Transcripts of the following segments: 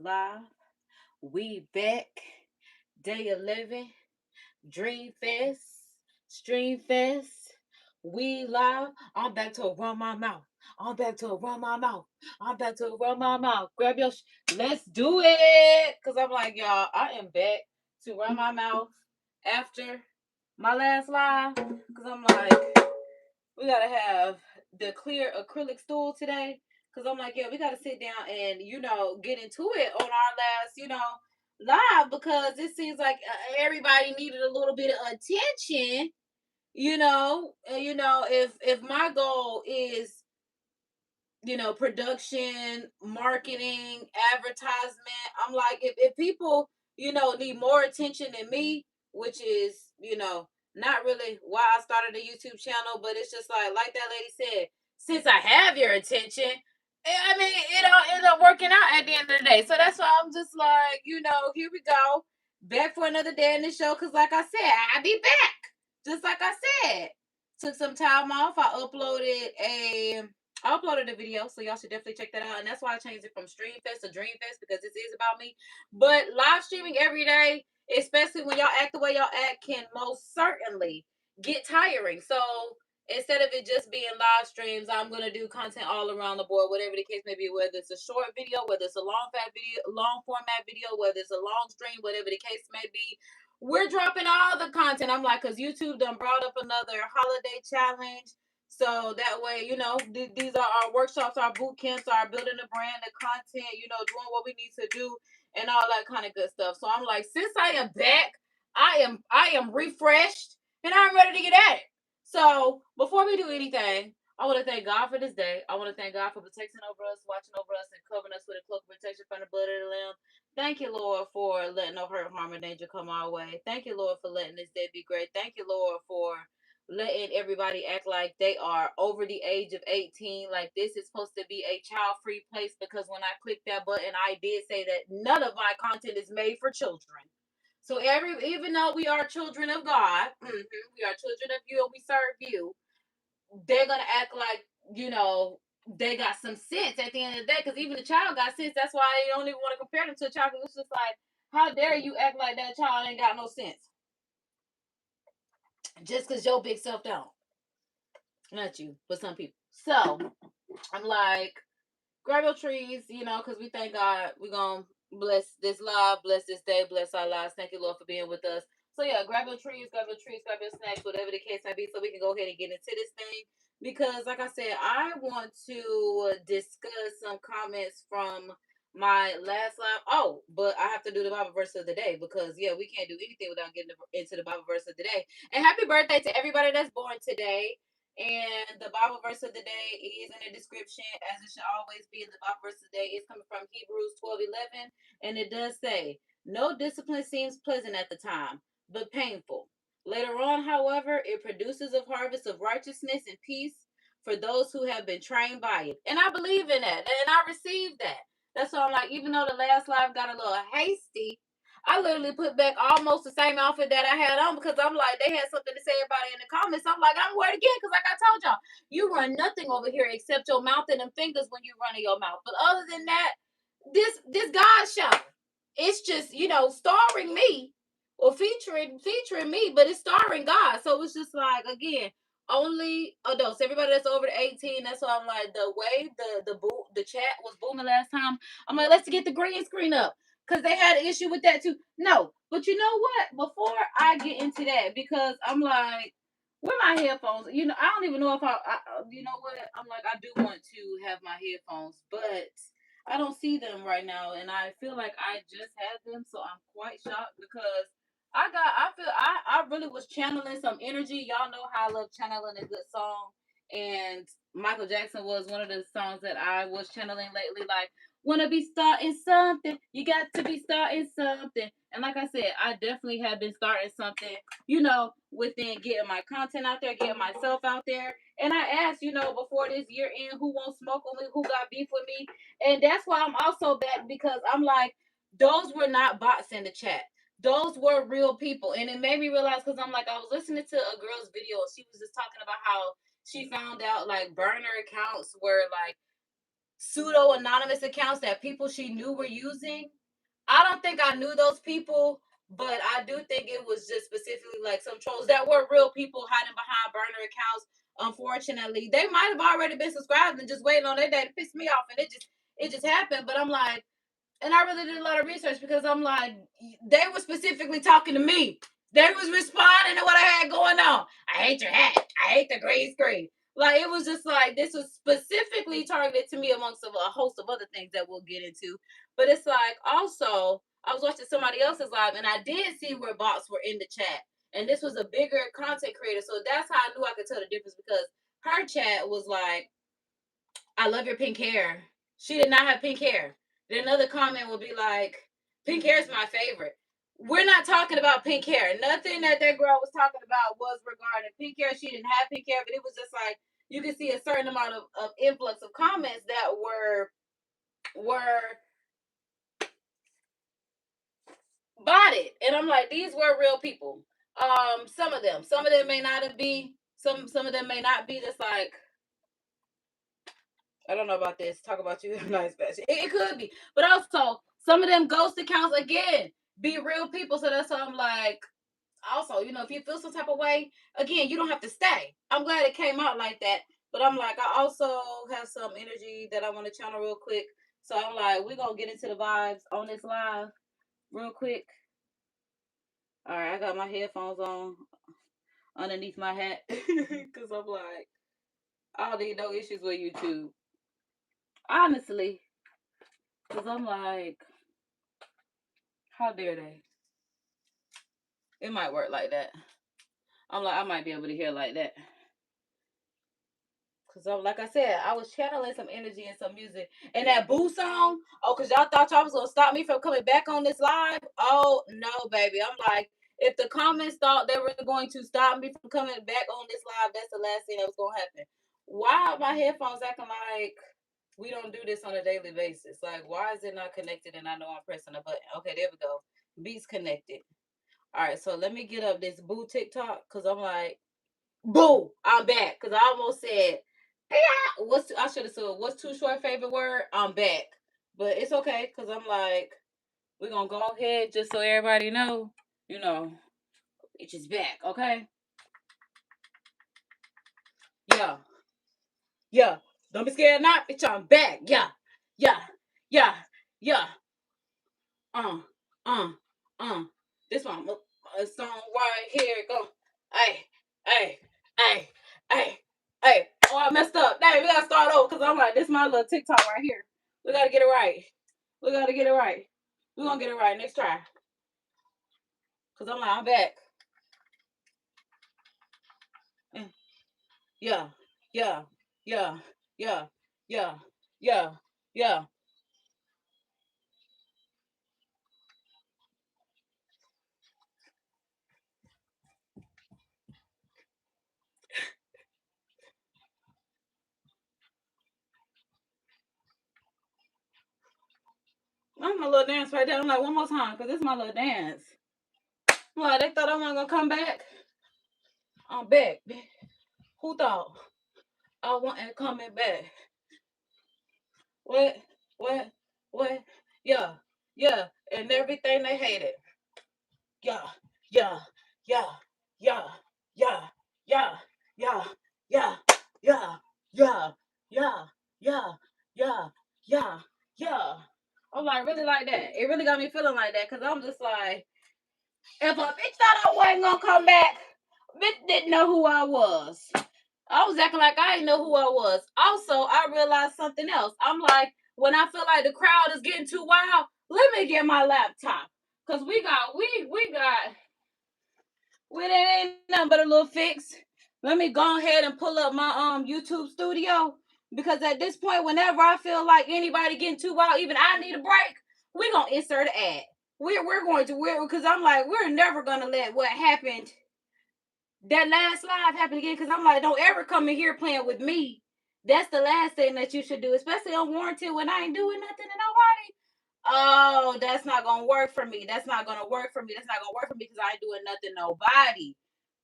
live. We back. Day 11. Dream Fest. Stream Fest. We live. I'm back to run my mouth. I'm back to run my mouth. I'm back to run my mouth. Grab your let's do it. Cause I'm like, y'all, I am back to run my mouth after my last live. Cause I'm like, we gotta have the clear acrylic stool today. Cause I'm like, yeah, we gotta sit down and get into it on our last live, because it seems like everybody needed a little bit of attention. If my goal is production, marketing, advertisement, I'm like, if people need more attention than me, which is not really why I started a YouTube channel, but it's just like that lady said, since I have your attention, I mean, it all ends up working out at the end of the day. So that's why I'm just like, here we go, back for another day in the show. Cause like I said, I'll be back. Just like I said, took some time off. I uploaded a video, so y'all should definitely check that out. And that's why I changed it from Stream Fest to Dream Fest, because this is about me. But live streaming every day, especially when y'all act the way y'all act, can most certainly get tiring. So instead of it just being live streams, I'm gonna do content all around the board, whatever the case may be, whether it's a short video, whether it's a long format video, whether it's a long stream, whatever the case may be. We're dropping all the content. I'm like, because YouTube done brought up another holiday challenge. So that way, these are our workshops, our boot camps, our building the brand, the content, doing what we need to do and all that kind of good stuff. So I'm like, since I am back, I am refreshed and I'm ready to get at it. So before we do anything, I want to thank God for this day. I want to thank God for protecting over us, watching over us, and covering us with a cloak of protection from the blood of the Lamb. Thank you, Lord, for letting no hurt, harm, or danger come our way. Thank you, Lord, for letting this day be great. Thank you, Lord, for letting everybody act like they are over the age of 18, like this is supposed to be a child-free place, because when I clicked that button, I did say that none of my content is made for children. So even though we are children of God, we are children of you and we serve you, they're gonna act like they got some sense at the end of the day, because even the child got sense. That's why they don't even want to compare them to a child, because it's just like, how dare you act like that child ain't got no sense just because your big self don't. Not you, but some people. So I'm like, grab your trees, because we thank God. We're going to bless this live, bless this day, bless our lives. Thank you, Lord, for being with us. So yeah, grab your trees, grab your snacks, whatever the case may be, so we can go ahead and get into this thing. Because like I said, I want to discuss some comments from my last live. Oh, but I have to do the Bible verse of the day, because yeah, we can't do anything without getting into the Bible verse of the day. And happy birthday to everybody that's born today. And the Bible verse of the day is in the description, as it should always be. The Bible verse of the day is coming from Hebrews 12:11, and it does say, "No discipline seems pleasant at the time, but painful. Later on, however, it produces a harvest of righteousness and peace for those who have been trained by it." And I believe in that, and I received that. That's why I'm like, even though the last live got a little hasty, I literally put back almost the same outfit that I had on, because I'm like, they had something to say about it in the comments. I'm like, I'm wear it again, because like I told y'all, you run nothing over here except your mouth and them fingers when you run in your mouth. But other than that, this God show, it's just starring me, or featuring me, but it's starring God. So it's just like, again, only adults, everybody that's over the 18. That's why I'm like, the way the chat was booming last time, I'm like, let's get the green screen up, because they had an issue with that too. No, but you know what? Before I get into that, because I'm like, where my headphones? I don't even know if you know what? I'm like, I do want to have my headphones, but I don't see them right now, and I feel like I just had them, so I'm quite shocked, because I really was channeling some energy. Y'all know how I love channeling a good song, and Michael Jackson was one of the songs that I was channeling lately. Like, wanna be starting something, you got to be starting something. And like I said, I definitely have been starting something, within getting my content out there, getting myself out there. And I asked, before this year end, who won't smoke with me, who got beef with me. And that's why I'm also back, because I'm like, those were not bots in the chat. Those were real people. And it made me realize, because I'm like, I was listening to a girl's video. She was just talking about how she found out like burner accounts were like pseudo anonymous accounts that people she knew were using. I don't think I knew those people, but I do think it was just specifically like some trolls that were real people hiding behind burner accounts. Unfortunately, they might have already been subscribed and just waiting on their day to piss me off, and it just happened. But I'm like, and I really did a lot of research because I'm like, they were specifically talking to me. They was responding to what I had going on. I hate your hat. I hate the green screen. Like, it was just like, this was specifically targeted to me amongst a host of other things that we'll get into. But it's like, also, I was watching somebody else's live, and I did see where bots were in the chat. And this was a bigger content creator. So that's how I knew I could tell the difference, because her chat was like, I love your pink hair. She did not have pink hair. Then another comment would be like, pink hair is my favorite. We're not talking about pink hair. Nothing that girl was talking about was regarding pink hair. She didn't have pink hair, but it was just like, you could see a certain amount of influx of comments that were botted. And I'm like, these were real people. Some of them may not be, some of them may not be just like, I don't know about this. Talk about you. Nice fashion. It could be. But also, some of them ghost accounts, again, be real people. So that's why I'm like, also, you know, if you feel some type of way, again, you don't have to stay. I'm glad it came out like that. But I'm like, I also have some energy that I want to channel real quick. So I'm like, we're going to get into the vibes on this live real quick. All right, I got my headphones on underneath my hat. Because I'm like, I don't need no issues with YouTube. Honestly. Because I'm like, how dare they? It might work like that. I'm like, I might be able to hear like that. Because, like I said, I was channeling some energy and some music. And that Boo song, oh, because y'all thought y'all was going to stop me from coming back on this live? Oh, no, baby. I'm like, if the comments thought they were going to stop me from coming back on this live, that's the last thing that was going to happen. Why are my headphones acting like we don't do this on a daily basis? Like, why is it not connected and I know I'm pressing a button? Okay, there we go. Beats connected. All right, so let me get up this Boo TikTok, because I'm like, Boo, I'm back. Because I almost said, I should have said, what's too short favorite word? I'm back. But it's okay, because I'm like, we're going to go ahead just so everybody know, you know, it's just back, okay? Yeah. Yeah. Don't be scared not, bitch, I'm back. Yeah. Yeah. Yeah. Yeah. Uh. Uh. This one, a song right here. Go. Hey. Hey. Hey. Hey. Hey. Oh, I messed up. Dang, we gotta start over, because I'm like, this is my little TikTok right here. We gotta get it right. We gotta get it right. We're gonna get it right next try. Because I'm like, I'm back. Yeah. Yeah. Yeah. Yeah. Yeah. Yeah. Yeah. I'm my little dance right there. I'm like, one more time, because this is my little dance. I'm like, they thought I wasn't gonna come back. I'm back. Who thought I wasn't coming back? What? What? What? Yeah. Yeah. And everything they hated. Yeah. Yeah. Yeah. Yeah. Yeah. Yeah. Yeah. Yeah. Yeah. Yeah. Yeah. Yeah. Yeah. Yeah. Yeah. I'm like, really like that. It really got me feeling like that, because I'm just like, if a bitch thought I wasn't gonna come back, bitch didn't know who I was. I was acting like I didn't know who I was. Also, I realized something else. I'm like, when I feel like the crowd is getting too wild, let me get my laptop. Cause we ain't nothing but a little fix. Let me go ahead and pull up my YouTube studio. Because at this point, whenever I feel like anybody getting too wild, even I need a break, we're gonna insert an ad. We're going to, because I'm like, we're never gonna let what happened that last live happen again, because I'm like, don't ever come in here playing with me. That's the last thing that you should do, especially unwarranted when I ain't doing nothing to nobody. Oh, that's not gonna work for me. That's not gonna work for me. That's not gonna work for me, because I ain't doing nothing to nobody.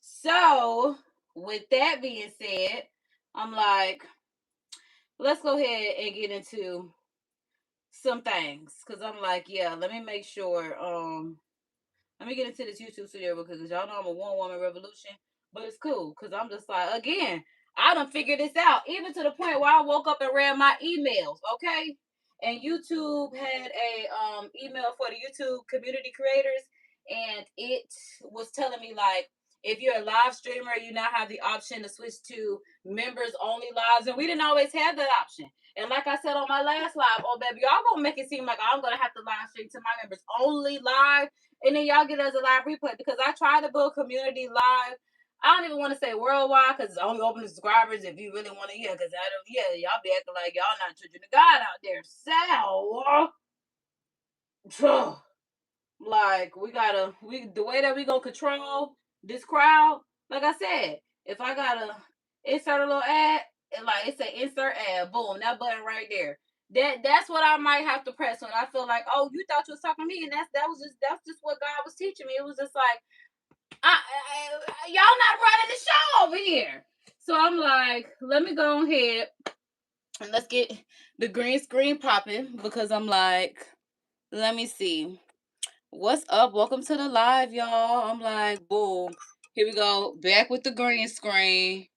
So, with that being said, I'm like, let's go ahead and get into some things. Cause I'm like, yeah, let me make sure. Let me get into this YouTube studio because y'all know I'm a one woman revolution, but it's cool because I'm just like, again, I done figured this out, even to the point where I woke up and read my emails, okay? And YouTube had a email for the YouTube community creators, and it was telling me like, if you're a live streamer, you now have the option to switch to members only lives, and we didn't always have that option. And like I said on my last live, oh baby, y'all gonna make it seem like I'm gonna have to live stream to my members only live, and then y'all get it as a live replay, because I try to build community live. I don't even want to say worldwide because it's only open to subscribers if you really want to hear. Because I don't, yeah, y'all be acting like y'all not children of God out there. So, like the way that we gonna control this crowd. Like I said, if I gotta insert a little ad, and like it say insert ad, boom, that button right there. That's what I might have to press when I feel like, oh, you thought you was talking to me, and that's just what God was teaching me. It was just like, y'all not running the show over here. So I'm like, let me go ahead and let's get the green screen popping, because I'm like, let me see. What's up? Welcome to the live, y'all. I'm like, boom. Here we go. Back with the green screen.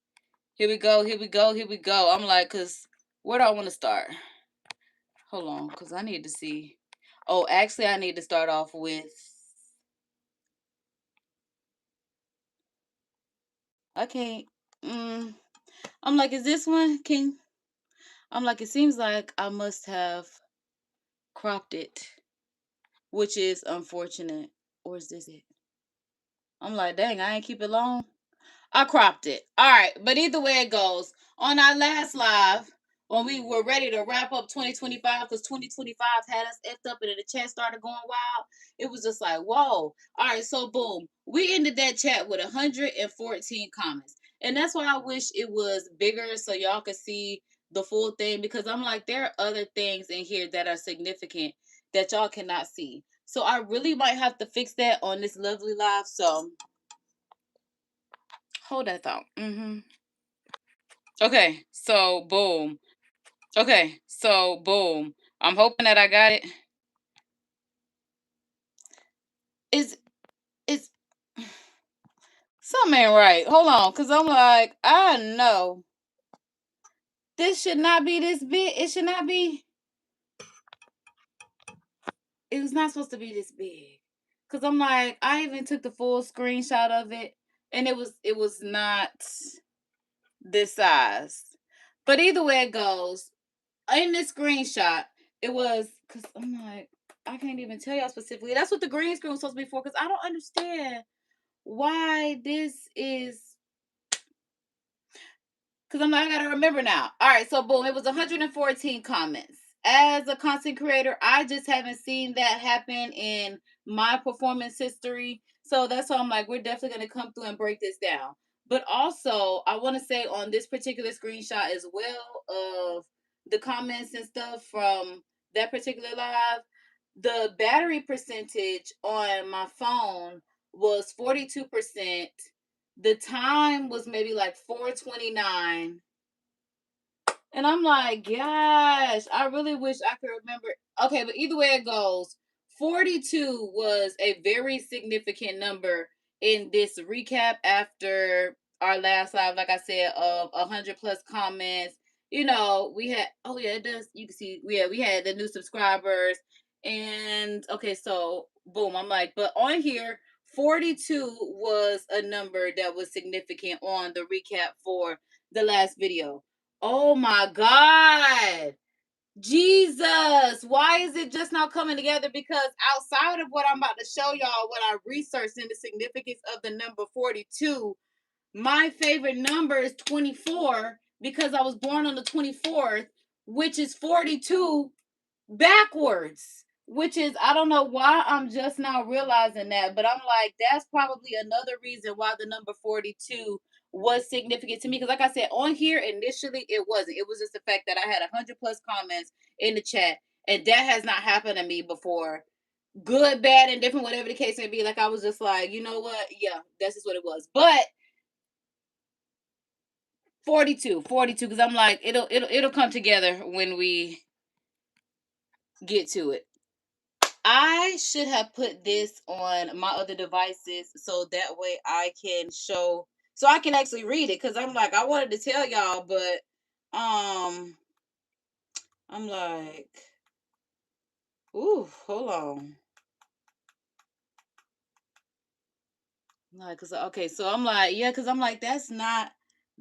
Here we go. Here we go. Here we go. I'm like, because where do I want to start? Hold on, because I need to see. Oh, actually, I need to start off with. I can't. I'm like, is this one? I'm like, it seems like I must have cropped it, which is unfortunate. Or is this it? I'm like, dang, I ain't keep it long. I cropped it. All right, but either way it goes. On our last live, when we were ready to wrap up 2025, because 2025 had us effed up and then the chat started going wild, it was just like, whoa. All right, so boom. We ended that chat with 114 comments. And that's why I wish it was bigger so y'all could see the full thing, because I'm like, there are other things in here that are significant that y'all cannot see. So I really might have to fix that on this lovely live. So hold that thought. Okay, so boom. Okay, so boom. I'm hoping that I got it. Is something ain't right. Hold on, because I'm like, I know this should not be this big. It should not be. It was not supposed to be this big. Because I'm like, I even took the full screenshot of it, and it was not this size. But either way it goes, in this screenshot, it was, because I'm like, I can't even tell y'all specifically. That's what the green screen was supposed to be for, because I don't understand why this is. Because I'm like, I gotta remember now. All right, so boom, it was 114 comments. As a content creator, I just haven't seen that happen in my performance history. So that's why I'm like, we're definitely gonna come through and break this down. But also, I want to say on this particular screenshot as well of the comments and stuff from that particular live, the battery percentage on my phone was 42%. The time was maybe like 4:29. And I'm like, gosh, I really wish I could remember. Okay, but either way it goes, 42 was a very significant number in this recap after our last live, like I said, of 100 plus comments. You know, we had, oh yeah, it does. You can see, yeah, we had the new subscribers. And okay, so boom, I'm like, but on here, 42 was a number that was significant on the recap for the last video. Oh my God. Jesus. Why is it just not coming together? Because outside of what I'm about to show y'all, what I researched in the significance of the number 42, my favorite number is 24, because I was born on the 24th, which is 42 backwards, which is, I don't know why I'm just now realizing that, but I'm like, that's probably another reason why the number 42 was significant to me, because like I said, on here initially it wasn't. It was just the fact that I had 100 plus comments in the chat, and that has not happened to me before. Good, bad, and different, whatever the case may be. Like, I was just like, you know what, yeah, that's just what it was. But 42, because I'm like, it'll come together when we get to it. I should have put this on my other devices so that way I can show, so I can actually read it, because I'm like, I wanted to tell y'all, but I'm like, ooh, hold on. Like, cause okay, so I'm like, yeah, cause I'm like, that's not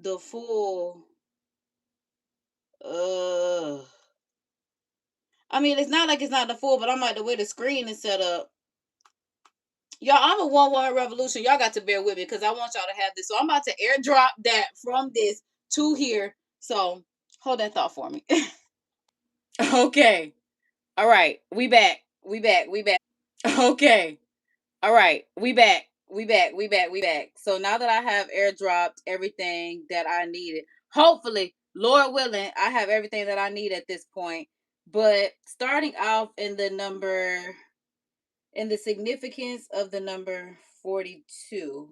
the full. Uh, I mean, it's not like it's not the full, but I'm like, the way the screen is set up. Y'all, I'm a one revolution. Y'all got to bear with me because I want y'all to have this. So I'm about to airdrop that from this to here. So hold that thought for me. Okay. All right. We back. Okay. All right. We back. So now that I have airdropped everything that I needed, hopefully, Lord willing, I have everything that I need at this point. But starting off in the significance of the number 42.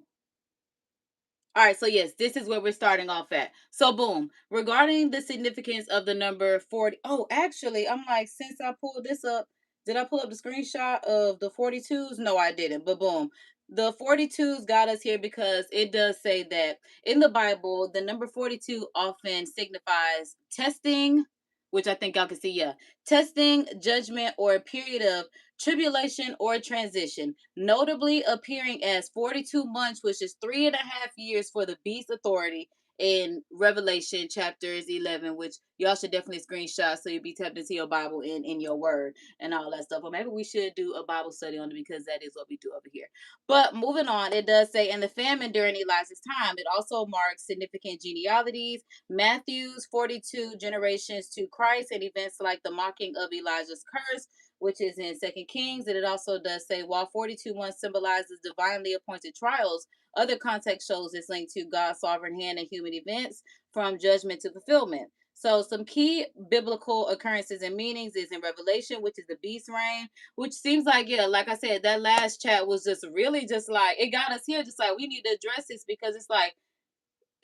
All right, so yes, this is where we're starting off at. So boom, regarding the significance of the number 40. Oh, actually, I'm like, since I pulled this up, did I pull up the screenshot of the 42s? No, I didn't. But boom, the 42s got us here because it does say that in the Bible, the number 42 often signifies testing, which I think y'all can see, yeah. Testing, judgment, or a period of tribulation or transition, notably appearing as 42 months, which is 3.5 years for the beast authority in Revelation chapters 11, which y'all should definitely screenshot so you'll be tapped into your Bible in your word and all that stuff. Or maybe we should do a Bible study on it because that is what we do over here. But moving on, it does say, in the famine during Elijah's time, it also marks significant genealogies, Matthew's 42 generations to Christ, and events like the mocking of Elijah's curse, which is in Second Kings. And it also does say, while 42 months symbolizes divinely appointed trials, other context shows it's linked to God's sovereign hand in human events from judgment to fulfillment. So some key biblical occurrences and meanings is in Revelation, which is the beast reign, which seems like, yeah, like I said, that last chat was just really just like, it got us here, just like, we need to address this because it's like,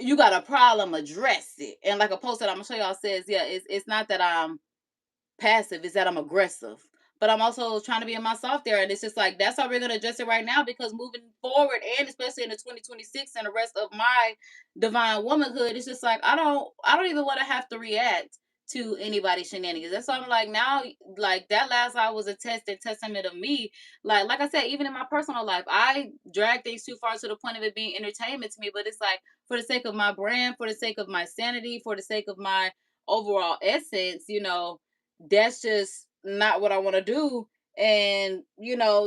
you got a problem, address it. And like a post that I'm gonna show y'all says, yeah, it's not that I'm passive, is that I'm aggressive. But I'm also trying to be in my soft there. And it's just like, that's how we're going to address it right now, because moving forward, and especially in the 2026 and the rest of my divine womanhood, it's just like, I don't even want to have to react to anybody's shenanigans. That's why I'm like, now, like that last lie was a test and testament of me. Like I said, even in my personal life, I drag things too far to the point of it being entertainment to me. But it's like, for the sake of my brand, for the sake of my sanity, for the sake of my overall essence, that's just not what I want to do. And,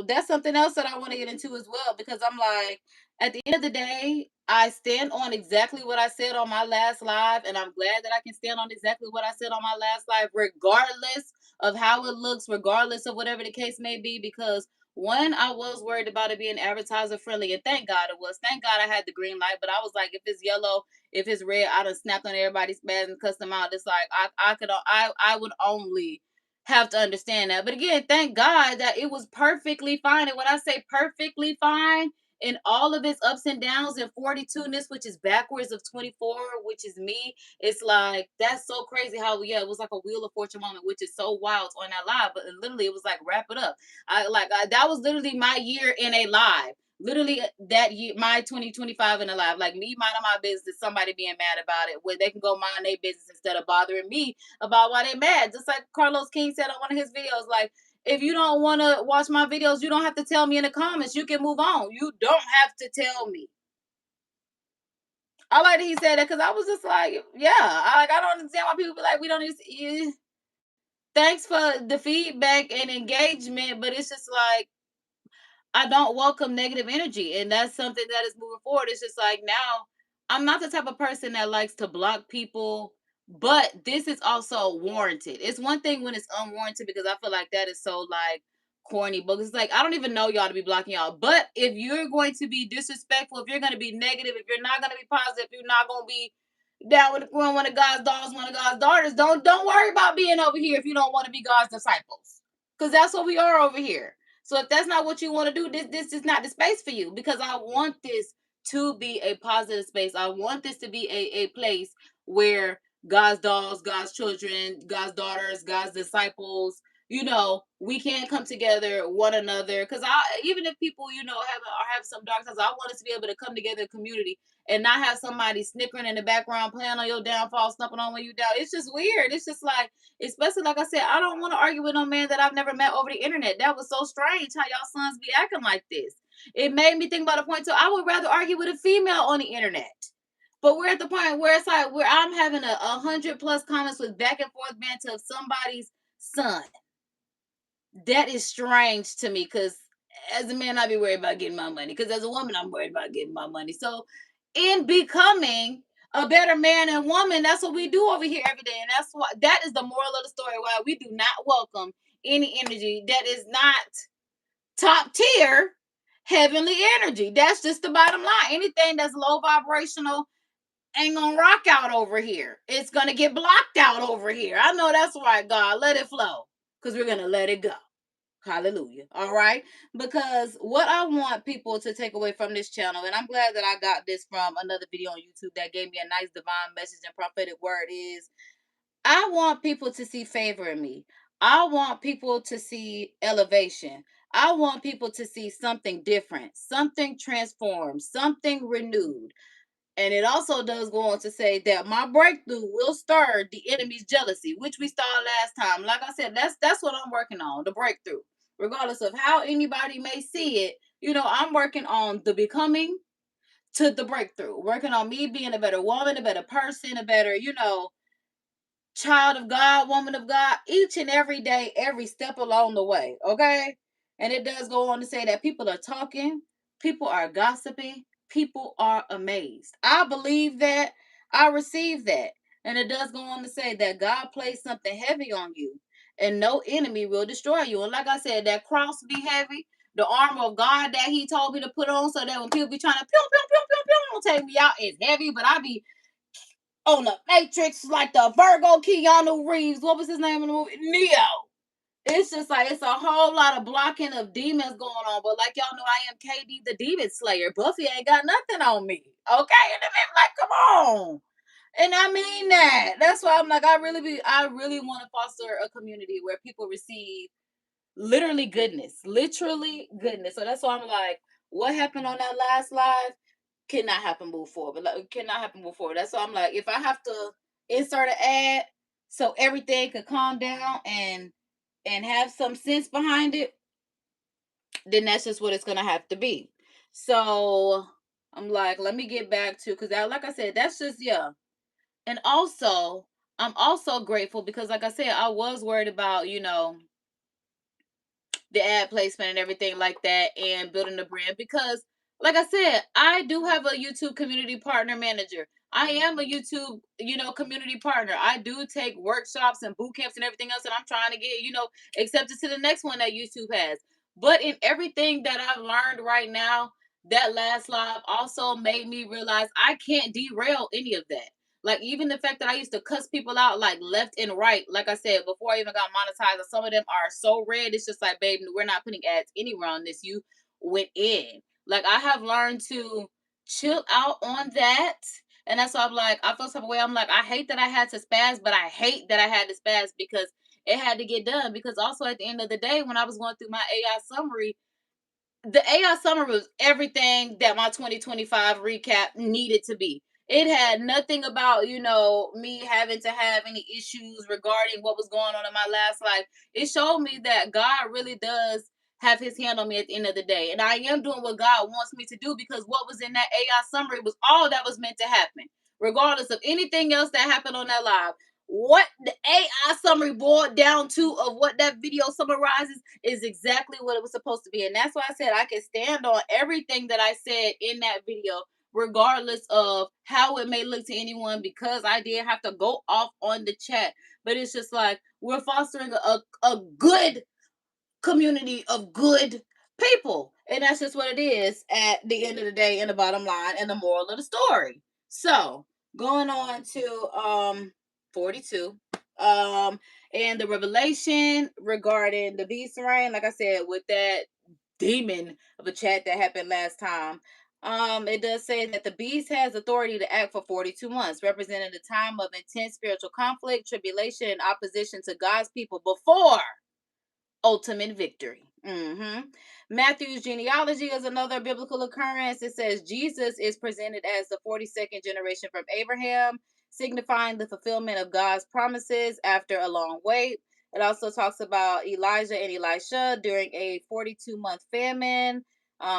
that's something else that I want to get into as well, because I'm like, at the end of the day, I stand on exactly what I said on my last live. And I'm glad that I can stand on exactly what I said on my last live, regardless of how it looks, regardless of whatever the case may be, because one, I was worried about it being advertiser friendly, and thank God it was. Thank God I had the green light, but I was like, if it's yellow, if it's red, I done snapped on everybody's badge and cussed them out. It's like I would only have to understand that. But again, thank God that it was perfectly fine. And when I say perfectly fine, in all of its ups and downs, and 42ness, which is backwards of 24, which is me, it's like, that's so crazy how, yeah, it was like a Wheel of Fortune moment, which is so wild on that live. But literally, it was like, wrap it up. That was literally my year in a live. Literally that year, my 2025 in a live, like me minding my business, somebody being mad about it, where they can go mind their business instead of bothering me about why they mad. Just like Carlos King said on one of his videos, like, if you don't want to watch my videos, you don't have to tell me in the comments. You can move on. You don't have to tell me. I like that he said that, because I was just like, yeah, I don't understand why people be like, we don't need to, thanks for the feedback and engagement, but it's just like, I don't welcome negative energy. And that's something that is moving forward. It's just like, now I'm not the type of person that likes to block people, but this is also warranted. It's one thing when it's unwarranted, because I feel like that is so like corny, but it's like, I don't even know y'all to be blocking y'all. But if you're going to be disrespectful, if you're going to be negative, if you're not going to be positive, if you're not going to be down with one of God's daughters, one of God's daughters, don't worry about being over here if you don't want to be God's disciples. Because that's what we are over here. So if that's not what you want to do, this is not the space for you, because I want this to be a positive space. I want this to be a place where God's dogs, God's children, God's daughters, God's disciples, you know, we can come together, one another. Because even if people, you know, have some dark sides, I want us to be able to come together in community and not have somebody snickering in the background, playing on your downfall, stumping on when you down. It's just weird. It's just like, especially like I said, I don't want to argue with no man that I've never met over the internet. That was so strange how y'all sons be acting like this. It made me think about a point too. I would rather argue with a female on the internet. But we're at the point where it's like where I'm having 100+ comments with back and forth banter of somebody's son. That is strange to me because as a man, I be worried about getting my money. Because as a woman, I'm worried about getting my money. So in becoming a better man and woman, that's what we do over here every day. And that's why that is the moral of the story. Why we do not welcome any energy that is not top tier heavenly energy. That's just the bottom line. Anything that's low vibrational ain't gonna rock out over here. It's gonna get blocked out over here. I know that's right, God. Let it flow. Because we're gonna let it go. Hallelujah. All right. Because what I want people to take away from this channel, and I'm glad that I got this from another video on YouTube that gave me a nice divine message and prophetic word, is I want people to see favor in me. I want people to see elevation. I want people to see something different, something transformed, something renewed. And it also does go on to say that my breakthrough will stir the enemy's jealousy, which we started last time. Like I said, that's what I'm working on, the breakthrough. Regardless of how anybody may see it, you know, I'm working on the becoming to the breakthrough. Working on me being a better woman, a better person, a better, you know, child of God, woman of God, each and every day, every step along the way. Okay. And it does go on to say that people are talking, people are gossiping, people are amazed. I believe that. I receive that. And it does go on to say that God placed something heavy on you and no enemy will destroy you. And like I said, that cross be heavy. The armor of God that he told me to put on so that when people be trying to pew, pew, pew, pew, pew, take me out, is heavy, but I be on the Matrix like the Virgo Keanu Reeves. What was his name in the movie? Neo. It's just like it's a whole lot of blocking of demons going on. But like y'all know, I am KD the Demon Slayer. Buffy ain't got nothing on me. Okay? And I'm like, come on. And I mean that. That's why I'm like, I really want to foster a community where people receive literally goodness. Literally goodness. So that's why I'm like, what happened on that last live? Cannot happen before, but like, cannot happen before. That's why I'm like, if I have to insert an ad so everything can calm down and have some sense behind it, then that's just what it's gonna have to be. So I'm like, let me get back to because like I said, that's just yeah. And also, I'm also grateful because, like I said, I was worried about the ad placement and everything like that and building the brand because like I said, I do have a YouTube community partner manager. I am a YouTube, community partner. I do take workshops and boot camps and everything else, and I'm trying to get, accepted to the next one that YouTube has. But in everything that I've learned right now, that last live also made me realize I can't derail any of that. Like even the fact that I used to cuss people out like left and right, like I said, before I even got monetized, and some of them are so red, it's just like, babe, we're not putting ads anywhere on this. You went in. Like I have learned to chill out on that. And that's why I'm like, I feel some way. I'm like, I hate that I had to spaz, but I hate that I had to spaz because it had to get done. Because also at the end of the day, when I was going through my AI summary, the AI summary was everything that my 2025 recap needed to be. It had nothing about, me having to have any issues regarding what was going on in my last life. It showed me that God really does have his hand on me at the end of the day. And I am doing what God wants me to do because what was in that AI summary was all that was meant to happen. Regardless of anything else that happened on that live. What the AI summary boiled down to of what that video summarizes is exactly what it was supposed to be. And that's why I said I can stand on everything that I said in that video, regardless of how it may look to anyone, because I did have to go off on the chat. But it's just like we're fostering a good community of good people. And that's just what it is at the end of the day and the bottom line and the moral of the story. So going on to 42. And the revelation regarding the beast reign, like I said, with that demon of a chat that happened last time. It does say that the beast has authority to act for 42 months, representing a time of intense spiritual conflict, tribulation, and opposition to God's people before ultimate victory. Matthew's genealogy is another biblical occurrence. It says Jesus is presented as the 42nd generation from Abraham, signifying the fulfillment of God's promises after a long wait. It also talks about Elijah and Elisha during a 42-month famine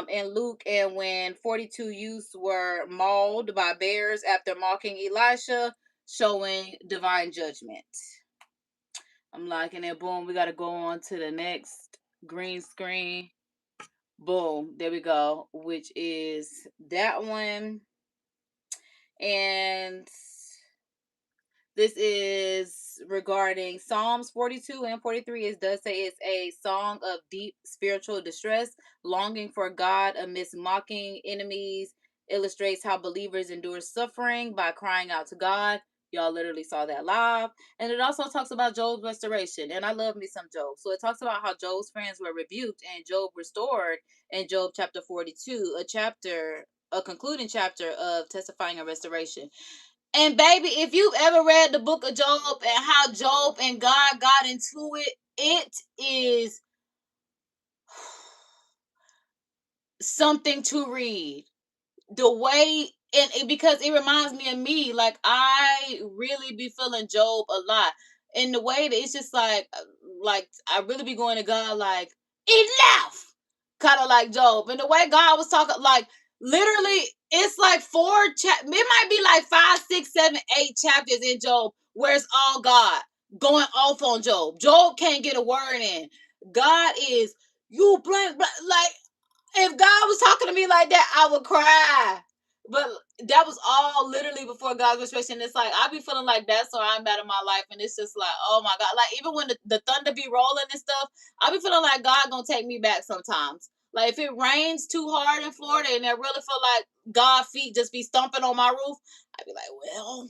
in Luke, and when 42 youths were mauled by bears after mocking Elisha, showing divine judgment. I'm liking it. Boom. We got to go on to the next green screen. Boom. There we go. Which is that one. And this is regarding Psalms 42 and 43. It does say it's a song of deep spiritual distress, longing for God amidst mocking enemies. Illustrates how believers endure suffering by crying out to God. Y'all literally saw that live. And it also talks about Job's restoration. And I love me some Job. So it talks about how Job's friends were rebuked and Job restored in Job chapter 42, a concluding chapter of testifying of restoration. And baby, if you've ever read the book of Job and how Job and God got into it, it is something to read. The way, and because it reminds me of me, like I really be feeling Job a lot. And the way that it's just like I really be going to God like, enough! Kind of like Job. And the way God was talking, like literally, it's like it might be like 5, 6, 7, 8 chapters in Job where it's all God going off on Job. Job can't get a word in. God is, you blank, like, if God was talking to me like that, I would cry. But that was all literally before God's restoration. It's like I be feeling like that's where I'm at in my life, and it's just like, oh my God. Like even when the thunder be rolling and stuff, I be feeling like God gonna take me back sometimes. Like if it rains too hard in Florida and I really feel like God feet just be stomping on my roof, I'd be like, well,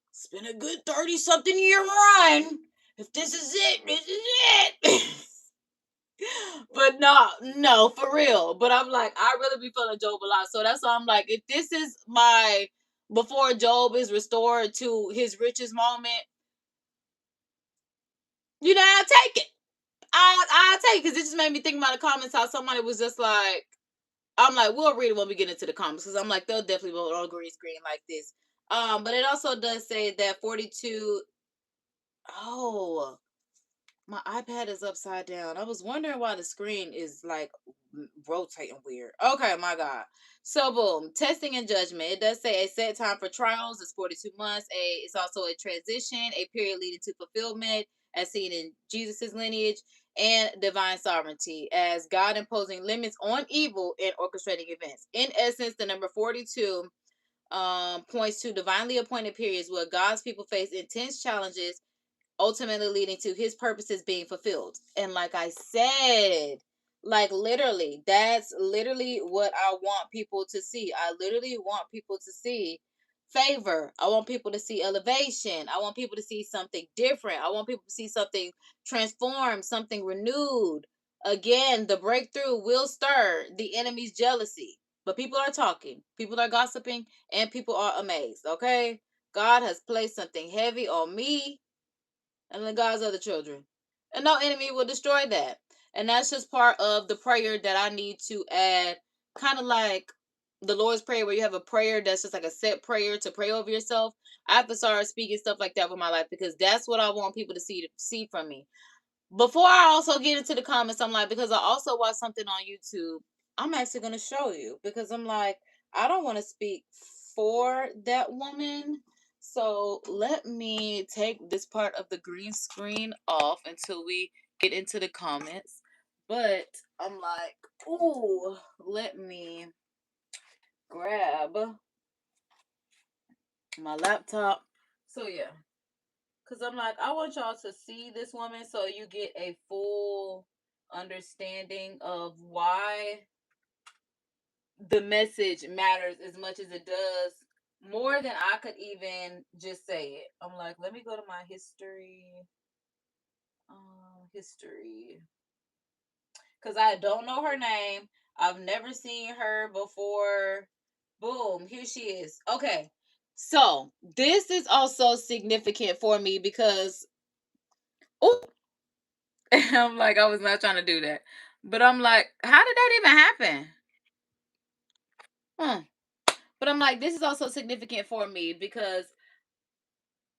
it's been a good 30-something year run. If this is it, this is it. But no, for real. But I'm like, I really be feeling Job a lot. So that's why I'm like, if this is my before Job is restored to his richest moment, I'll take it. I'll take it because it just made me think about the comments how somebody was just like, I'm like, we'll read it when we get into the comments because I'm like, they'll definitely vote on green screen like this. But it also does say that 42. Oh, my iPad is upside down. I was wondering why the screen is like rotating weird. Okay, my God. So boom, testing and judgment. It does say a set time for trials is 42 months. It's also a transition, a period leading to fulfillment, as seen in Jesus's lineage, and divine sovereignty, as God imposing limits on evil and orchestrating events. In essence, the number 42 points to divinely appointed periods where God's people face intense challenges, ultimately leading to his purposes being fulfilled. And like I said, like literally, that's literally what I want people to see. I literally want people to see favor. I want people to see elevation. I want people to see something different. I want people to see something transformed, something renewed. Again, the breakthrough will stir the enemy's jealousy. But people are talking, people are gossiping, and people are amazed. Okay? God has placed something heavy on me and the God's other children. And no enemy will destroy that. And that's just part of the prayer that I need to add. Kind of like the Lord's Prayer, where you have a prayer that's just like a set prayer to pray over yourself. I have to start speaking stuff like that with my life because that's what I want people to see from me. Before I also get into the comments, I'm like, because I also watched something on YouTube, I'm actually going to show you because I'm like, I don't want to speak for that woman. So let me take this part of the green screen off until we get into the comments. But I'm like, ooh, let me grab my laptop. So yeah. Because I'm like, I want y'all to see this woman so you get a full understanding of why the message matters as much as it does, more than I could even just say it. I'm like, let me go to my history. History. Because I don't know her name. I've never seen her before. Boom, here she is. Okay. So this is also significant for me because oh, I'm like, I was not trying to do that. But I'm like, how did that even happen? But I'm like, this is also significant for me because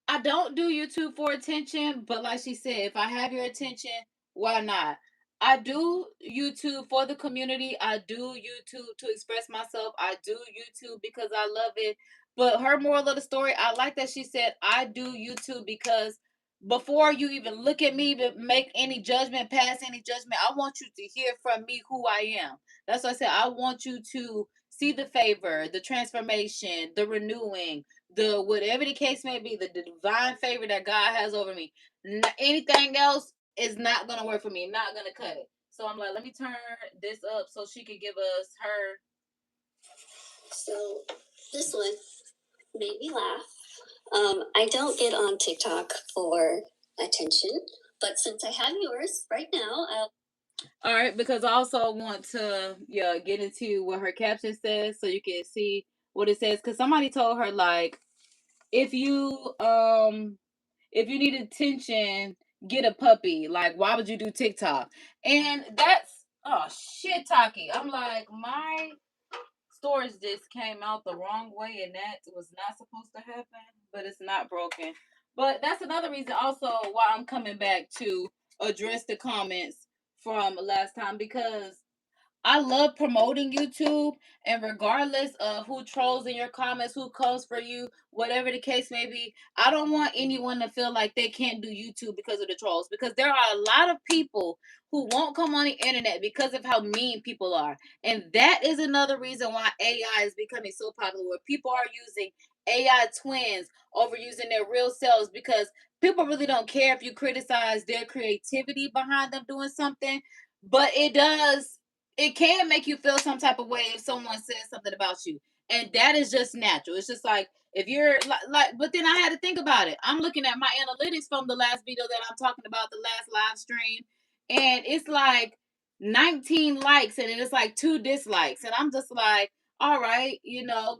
I don't do YouTube for attention, but like she said, if I have your attention, why not? I do YouTube for the community. I do YouTube to express myself. I do YouTube because I love it. But her moral of the story, I like that she said, I do YouTube because before you even look at me, but make any judgment, pass any judgment, I want you to hear from me who I am. That's why I said I want you to see the favor, the transformation, the renewing, the whatever the case may be, the divine favor that God has over me. Anything else is not gonna work for me. Not gonna cut it. So I'm like, let me turn this up so she can give us her. So this one made me laugh. I don't get on TikTok for attention, but since I have yours right now, all right, because I also want to get into what her caption says so you can see what it says. Because somebody told her like, if you need attention, get a puppy. Like, why would you do TikTok? And that's oh shit, Taki. I'm like, my storage disc came out the wrong way, and that was not supposed to happen. But it's not broken. But that's another reason also why I'm coming back to address the comments from last time because I love promoting YouTube, and regardless of who trolls in your comments, who comes for you, whatever the case may be, I don't want anyone to feel like they can't do YouTube because of the trolls. Because there are a lot of people who won't come on the internet because of how mean people are. And that is another reason why AI is becoming so popular, where people are using AI twins over using their real selves because people really don't care if you criticize their creativity behind them doing something, but it can make you feel some type of way if someone says something about you. And that is just natural. It's just like if you're but then I had to think about it. I'm looking at my analytics from the last video that I'm talking about, the last live stream, and it's like 19 likes and it's like 2 dislikes. And I'm just like, all right,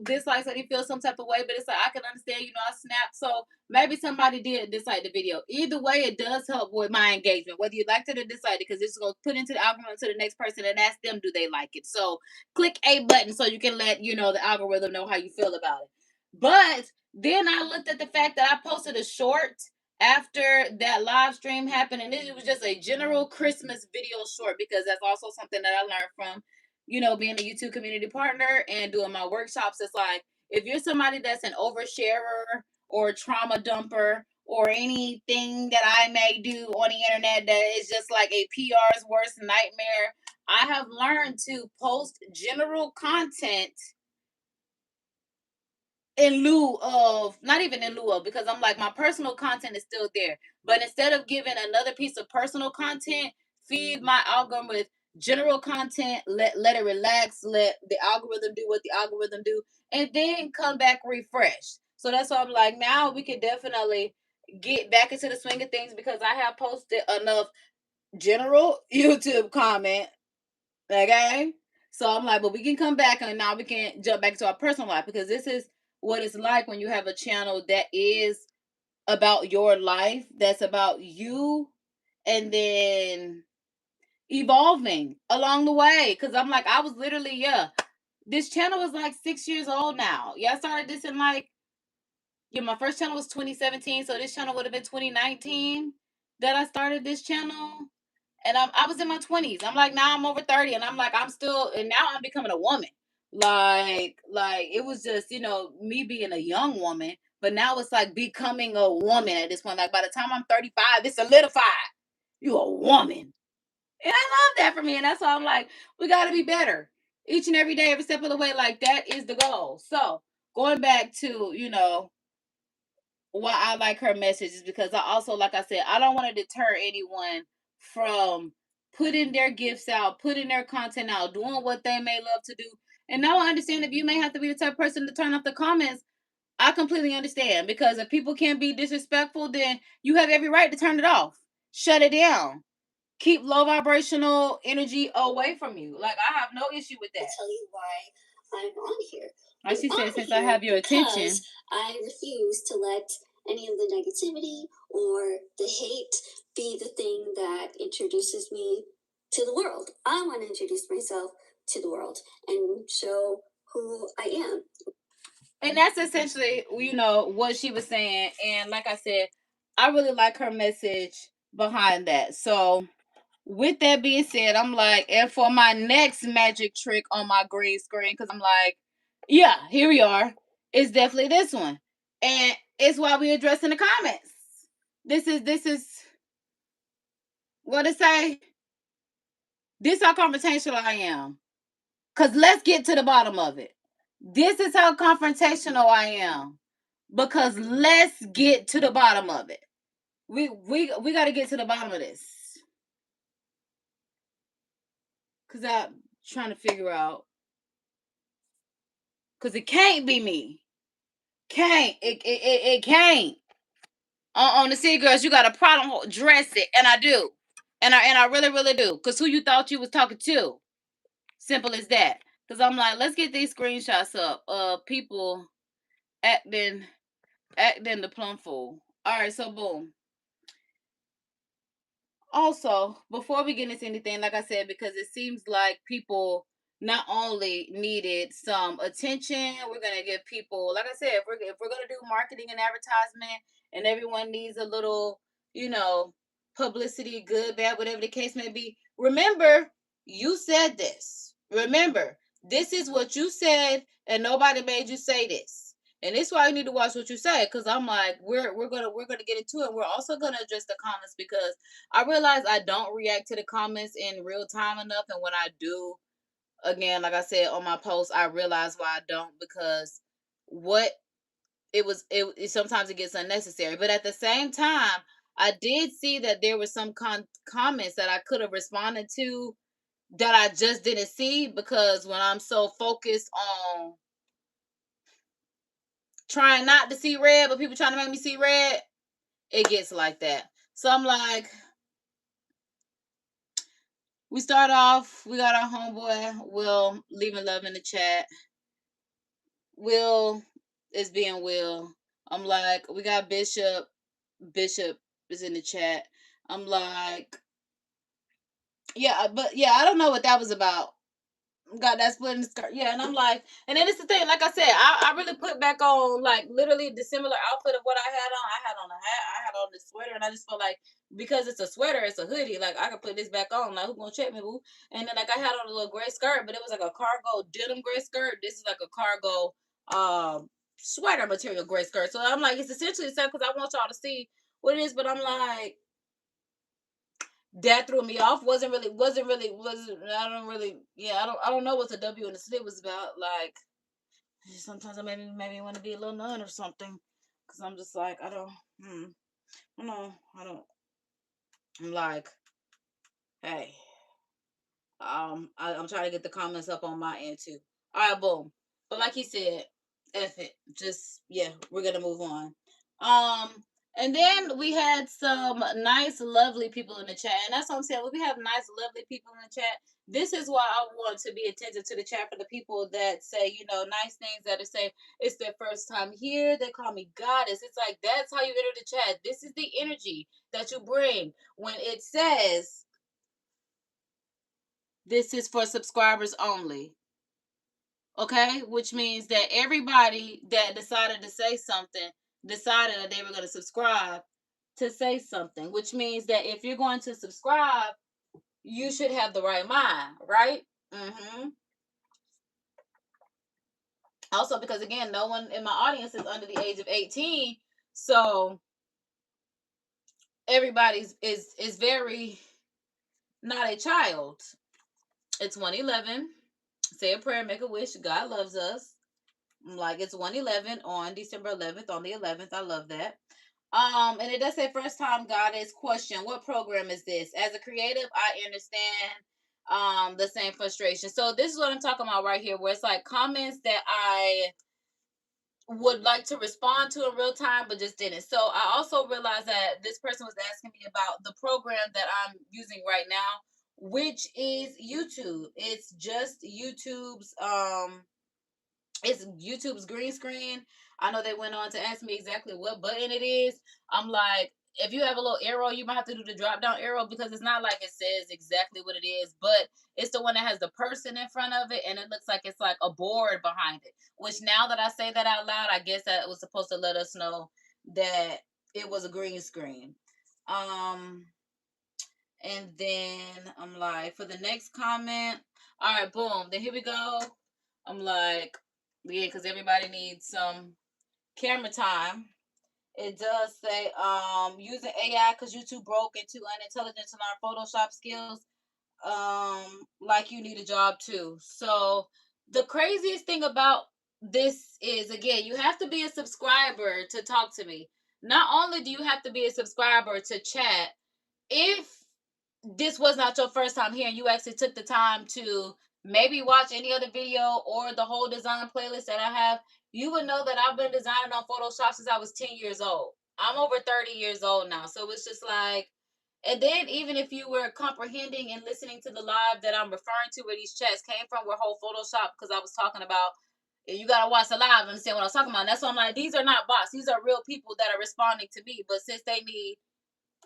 dislikes that he feels some type of way, but it's like I can understand, I snapped. So maybe somebody did dislike the video. Either way, it does help with my engagement, whether you liked it or disliked it, because it's going to put into the algorithm to the next person and ask them, do they like it? So click a button so you can let, the algorithm know how you feel about it. But then I looked at the fact that I posted a short after that live stream happened, and it was just a general Christmas video short, because that's also something that I learned from, being a YouTube community partner and doing my workshops. It's like, if you're somebody that's an oversharer or trauma dumper or anything that I may do on the internet that is just like a PR's worst nightmare, I have learned to post general content in lieu of, not even in lieu of, because I'm like, my personal content is still there. But instead of giving another piece of personal content, feed my algorithm with general content, let it relax, let the algorithm do what the algorithm do, and then come back refreshed. So that's why I'm like, now we can definitely get back into the swing of things, because I have posted enough general YouTube comment. Okay. So I'm like, but we can come back and now we can jump back to our personal life, because this is what it's like when you have a channel that is about your life, that's about you, and then evolving along the way. Because I'm like, I was literally, this channel was like 6 years old now. Yeah, I started this in like, my first channel was 2017. So this channel would have been 2019 that I started this channel. And I was in my 20s. I'm like, now I'm over 30, and I'm like, I'm still, and now I'm becoming a woman. Like it was just, me being a young woman, but now it's like becoming a woman at this point. Like by the time I'm 35, it's solidified. You a woman. And I love that for me. And that's why I'm like, we got to be better each and every day, every step of the way. Like that is the goal. So going back to, why I like her message is because I also, like I said, I don't want to deter anyone from putting their gifts out, putting their content out, doing what they may love to do. And now I understand if you may have to be the type of person to turn off the comments. I completely understand, because if people can't be disrespectful, then you have every right to turn it off. Shut it down. keep low vibrational energy away from you. Like, I have no issue with that. I'll tell you why I'm on here. Like she said, since I have your attention, I refuse to let any of the negativity or the hate be the thing that introduces me to the world. I want to introduce myself to the world and show who I am. And that's essentially, you know, what she was saying. And like I said, I really like her message behind that. So with that being said, I'm like, and for my next magic trick on my green screen, because I'm like, yeah, here we are. It's definitely this one. And it's why we address in the comments. This is what to say. This how confrontational I am. Because let's get to the bottom of it. This is how confrontational I am. Because let's get to the bottom of it. We got to get to the bottom of this. Because I'm trying to figure out. Because it can't be me. Can't. It can't. On the City Girls, you got a problem, dress it. And I do. And I really, really do. Because who you thought you was talking to? Simple as that. Because I'm like, let's get these screenshots up of people acting the plum fool. All right, so boom. Also, before we get into anything, like I said, because it seems like people not only needed some attention, we're gonna give people, like I said, if we're gonna do marketing and advertisement, and everyone needs a little, you know, publicity, good, bad, whatever the case may be. Remember, you said this. Remember, this is what you said, and nobody made you say this. And this is why you need to watch what you say, because I'm like, we're gonna get into it. We're also gonna address the comments, because I realize I don't react to the comments in real time enough, and when I do, again, like I said on my post, I realize why I don't, because it sometimes it gets unnecessary. But at the same time, I did see that there were some comments that I could have responded to that I just didn't see, because when I'm so focused on trying not to see red, but people trying to make me see red, it gets like that. So I'm like, we start off, we got our homeboy Will leaving love in the chat. Will is being Will. I'm like, we got Bishop is in the chat. I'm like, yeah, but yeah, I don't know what that was about. Got that split in the skirt. Yeah, and I'm like, and then it's the thing, like I said, I really put back on like literally the similar outfit of what I had on. I had on a hat, I had on this sweater, and I just felt like, because it's a sweater, it's a hoodie, like I could put this back on. Like, who gonna check me, boo? And then like I had on a little gray skirt, but it was like a cargo denim gray skirt. This is like a cargo sweater material gray skirt. So I'm like, it's essentially the same, because I want y'all to see what it is, but I'm like, that threw me off. Wasn't I don't know what the W in the slip was about. Like, sometimes I maybe want to be a little nun or something, because I'm just like, I don't I'm like, hey, I'm trying to get the comments up on my end too. All right, boom. But like he said, F it, just, yeah, we're gonna move on. And then we had some nice, lovely people in the chat. And that's what I'm saying. When we have nice, lovely people in the chat, this is why I want to be attentive to the chat, for the people that say, you know, nice things, that are saying it's their first time here. They call me goddess. It's like, that's how you enter the chat. This is the energy that you bring. When it says, this is for subscribers only. Okay? Which means that everybody that decided to say something decided that they were going to subscribe to say something, which means that if you're going to subscribe, you should have the right mind, right? Also, because again, no one in my audience is under the age of 18, so everybody's is very not a child. It's 111. Say a prayer, make a wish. God loves us. Like, it's 111 on December 11th, on the 11th. I love that. And it does say first time goddess. Question: what program is this? As a creative, I understand the same frustration. So this is what I'm talking about right here, where it's like comments that I would like to respond to in real time, but just didn't. So I also realized that this person was asking me about the program that I'm using right now, which is YouTube. It's YouTube's green screen. I know they went on to ask me exactly what button it is. I'm like, if you have a little arrow, you might have to do the drop down arrow, because it's not like it says exactly what it is, but it's the one that has the person in front of it, and it looks like it's like a board behind it. Which, now that I say that out loud, I guess that was supposed to let us know that it was a green screen. And then I'm like, for the next comment, all right, boom. Then here we go. I'm like, yeah, because everybody needs some camera time. It does say, using AI because you're too broke and too unintelligent to learn Photoshop skills. Like you need a job too. So the craziest thing about this is, again, you have to be a subscriber to talk to me. Not only do you have to be a subscriber to chat, if this was not your first time here and you actually took the time to maybe watch any other video or the whole design playlist that I have, you would know that I've been designing on Photoshop since I was 10 years old. I'm over 30 years old now. So it's just like, and then even if you were comprehending and listening to the live that I'm referring to where these chats came from, were whole Photoshop, because I was talking about, you got to watch the live and understand what I was talking about. And that's why I'm like, these are not bots. These are real people that are responding to me. But since they need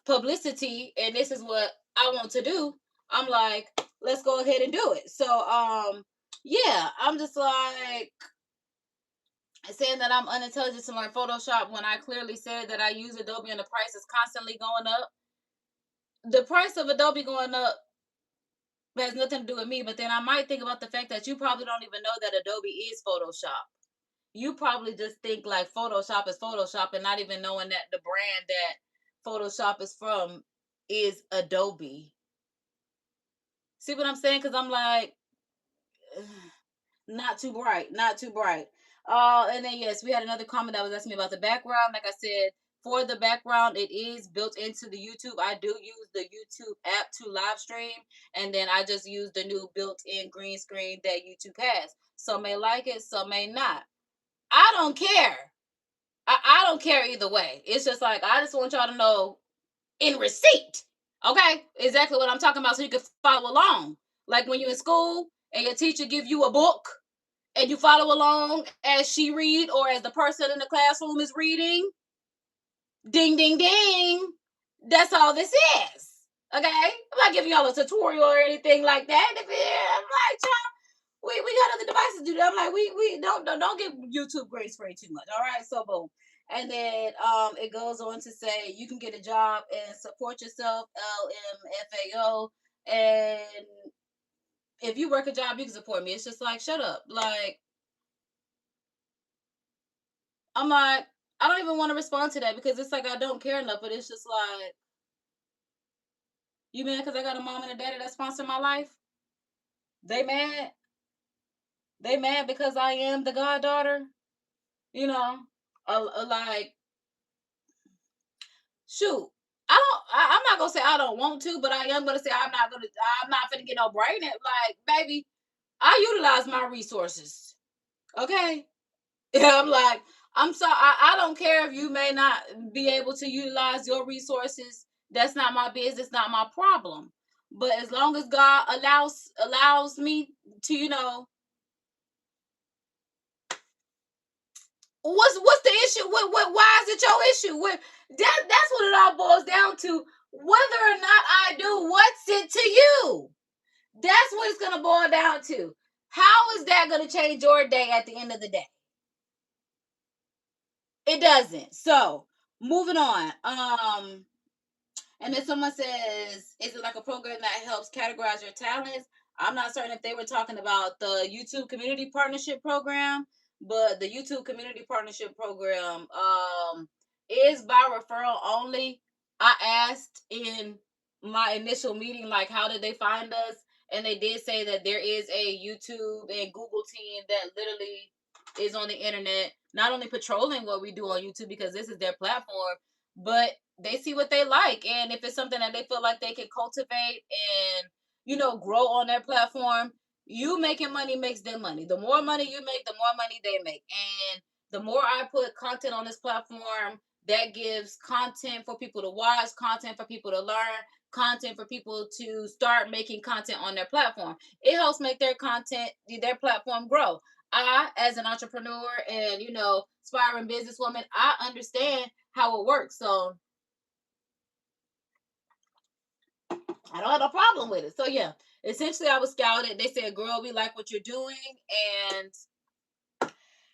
publicity and this is what I want to do, I'm like, let's go ahead and do it. So yeah, I'm just like saying that I'm unintelligent to learn Photoshop when I clearly said that I use Adobe and the price is constantly going up. The price of Adobe going up has nothing to do with me, but then I might think about the fact that you probably don't even know that Adobe is Photoshop. You probably just think like Photoshop is Photoshop and not even knowing that the brand that Photoshop is from is Adobe. See what I'm saying? Because I'm like, not too bright, not too bright. And then yes, we had another comment that was asking me about the background. Like I said, for the background, it is built into the YouTube. I do use the YouTube app to live stream, and then I just use the new built-in green screen that YouTube has. Some may like it, some may not. I don't care. I don't care either way. It's just like, I just want y'all to know in receipt, okay, exactly what I'm talking about, so you can follow along. Like when you're in school and your teacher give you a book and you follow along as she read or as the person in the classroom is reading. Ding, ding, ding. That's all this is. Okay? I'm not giving y'all a tutorial or anything like that. I'm like, child, we got other devices to do that. I'm like, we don't give YouTube grade spray too much. All right, so boom. And then it goes on to say you can get a job and support yourself, LMFAO. And if you work a job, you can support me. It's just like, shut up. Like, I'm like, I don't even want to respond to that because it's like I don't care enough, but it's just like, you mad because I got a mom and a daddy that sponsor my life? They mad? They mad because I am the goddaughter? You know? Like, shoot. I'm not gonna say I don't want to, but I am gonna say I'm not gonna get no brain. Like, baby, I utilize my resources. Okay? Yeah, I'm like, I'm sorry. I don't care if you may not be able to utilize your resources. That's not my business, not my problem. But as long as God allows me to, what's the issue? What why is it your issue? That's what it all boils down to. Whether or not I do, what's it to you? That's what it's gonna boil down to. How is that gonna change your day at the end of the day? It doesn't. So moving on. And then someone says, is it like a program that helps categorize your talents? I'm not certain if they were talking about the YouTube Community Partnership Program, but the YouTube Community Partnership Program is by referral only. I asked in my initial meeting, like, how did they find us? And they did say that there is a YouTube and Google team that literally is on the internet, not only patrolling what we do on YouTube because this is their platform, but they see what they like, and if it's something that they feel like they can cultivate and grow on their platform, you making money makes them money. The more money you make, the more money they make, and The more I put content on this platform, that gives content for people to watch, content for people to learn, content for people to start making content on their platform. It helps make their content, their platform grow. I, as an entrepreneur and, you know, aspiring businesswoman, I understand how it works. So I don't have a problem with it. So yeah, essentially I was scouted. They said, girl, we like what you're doing. And,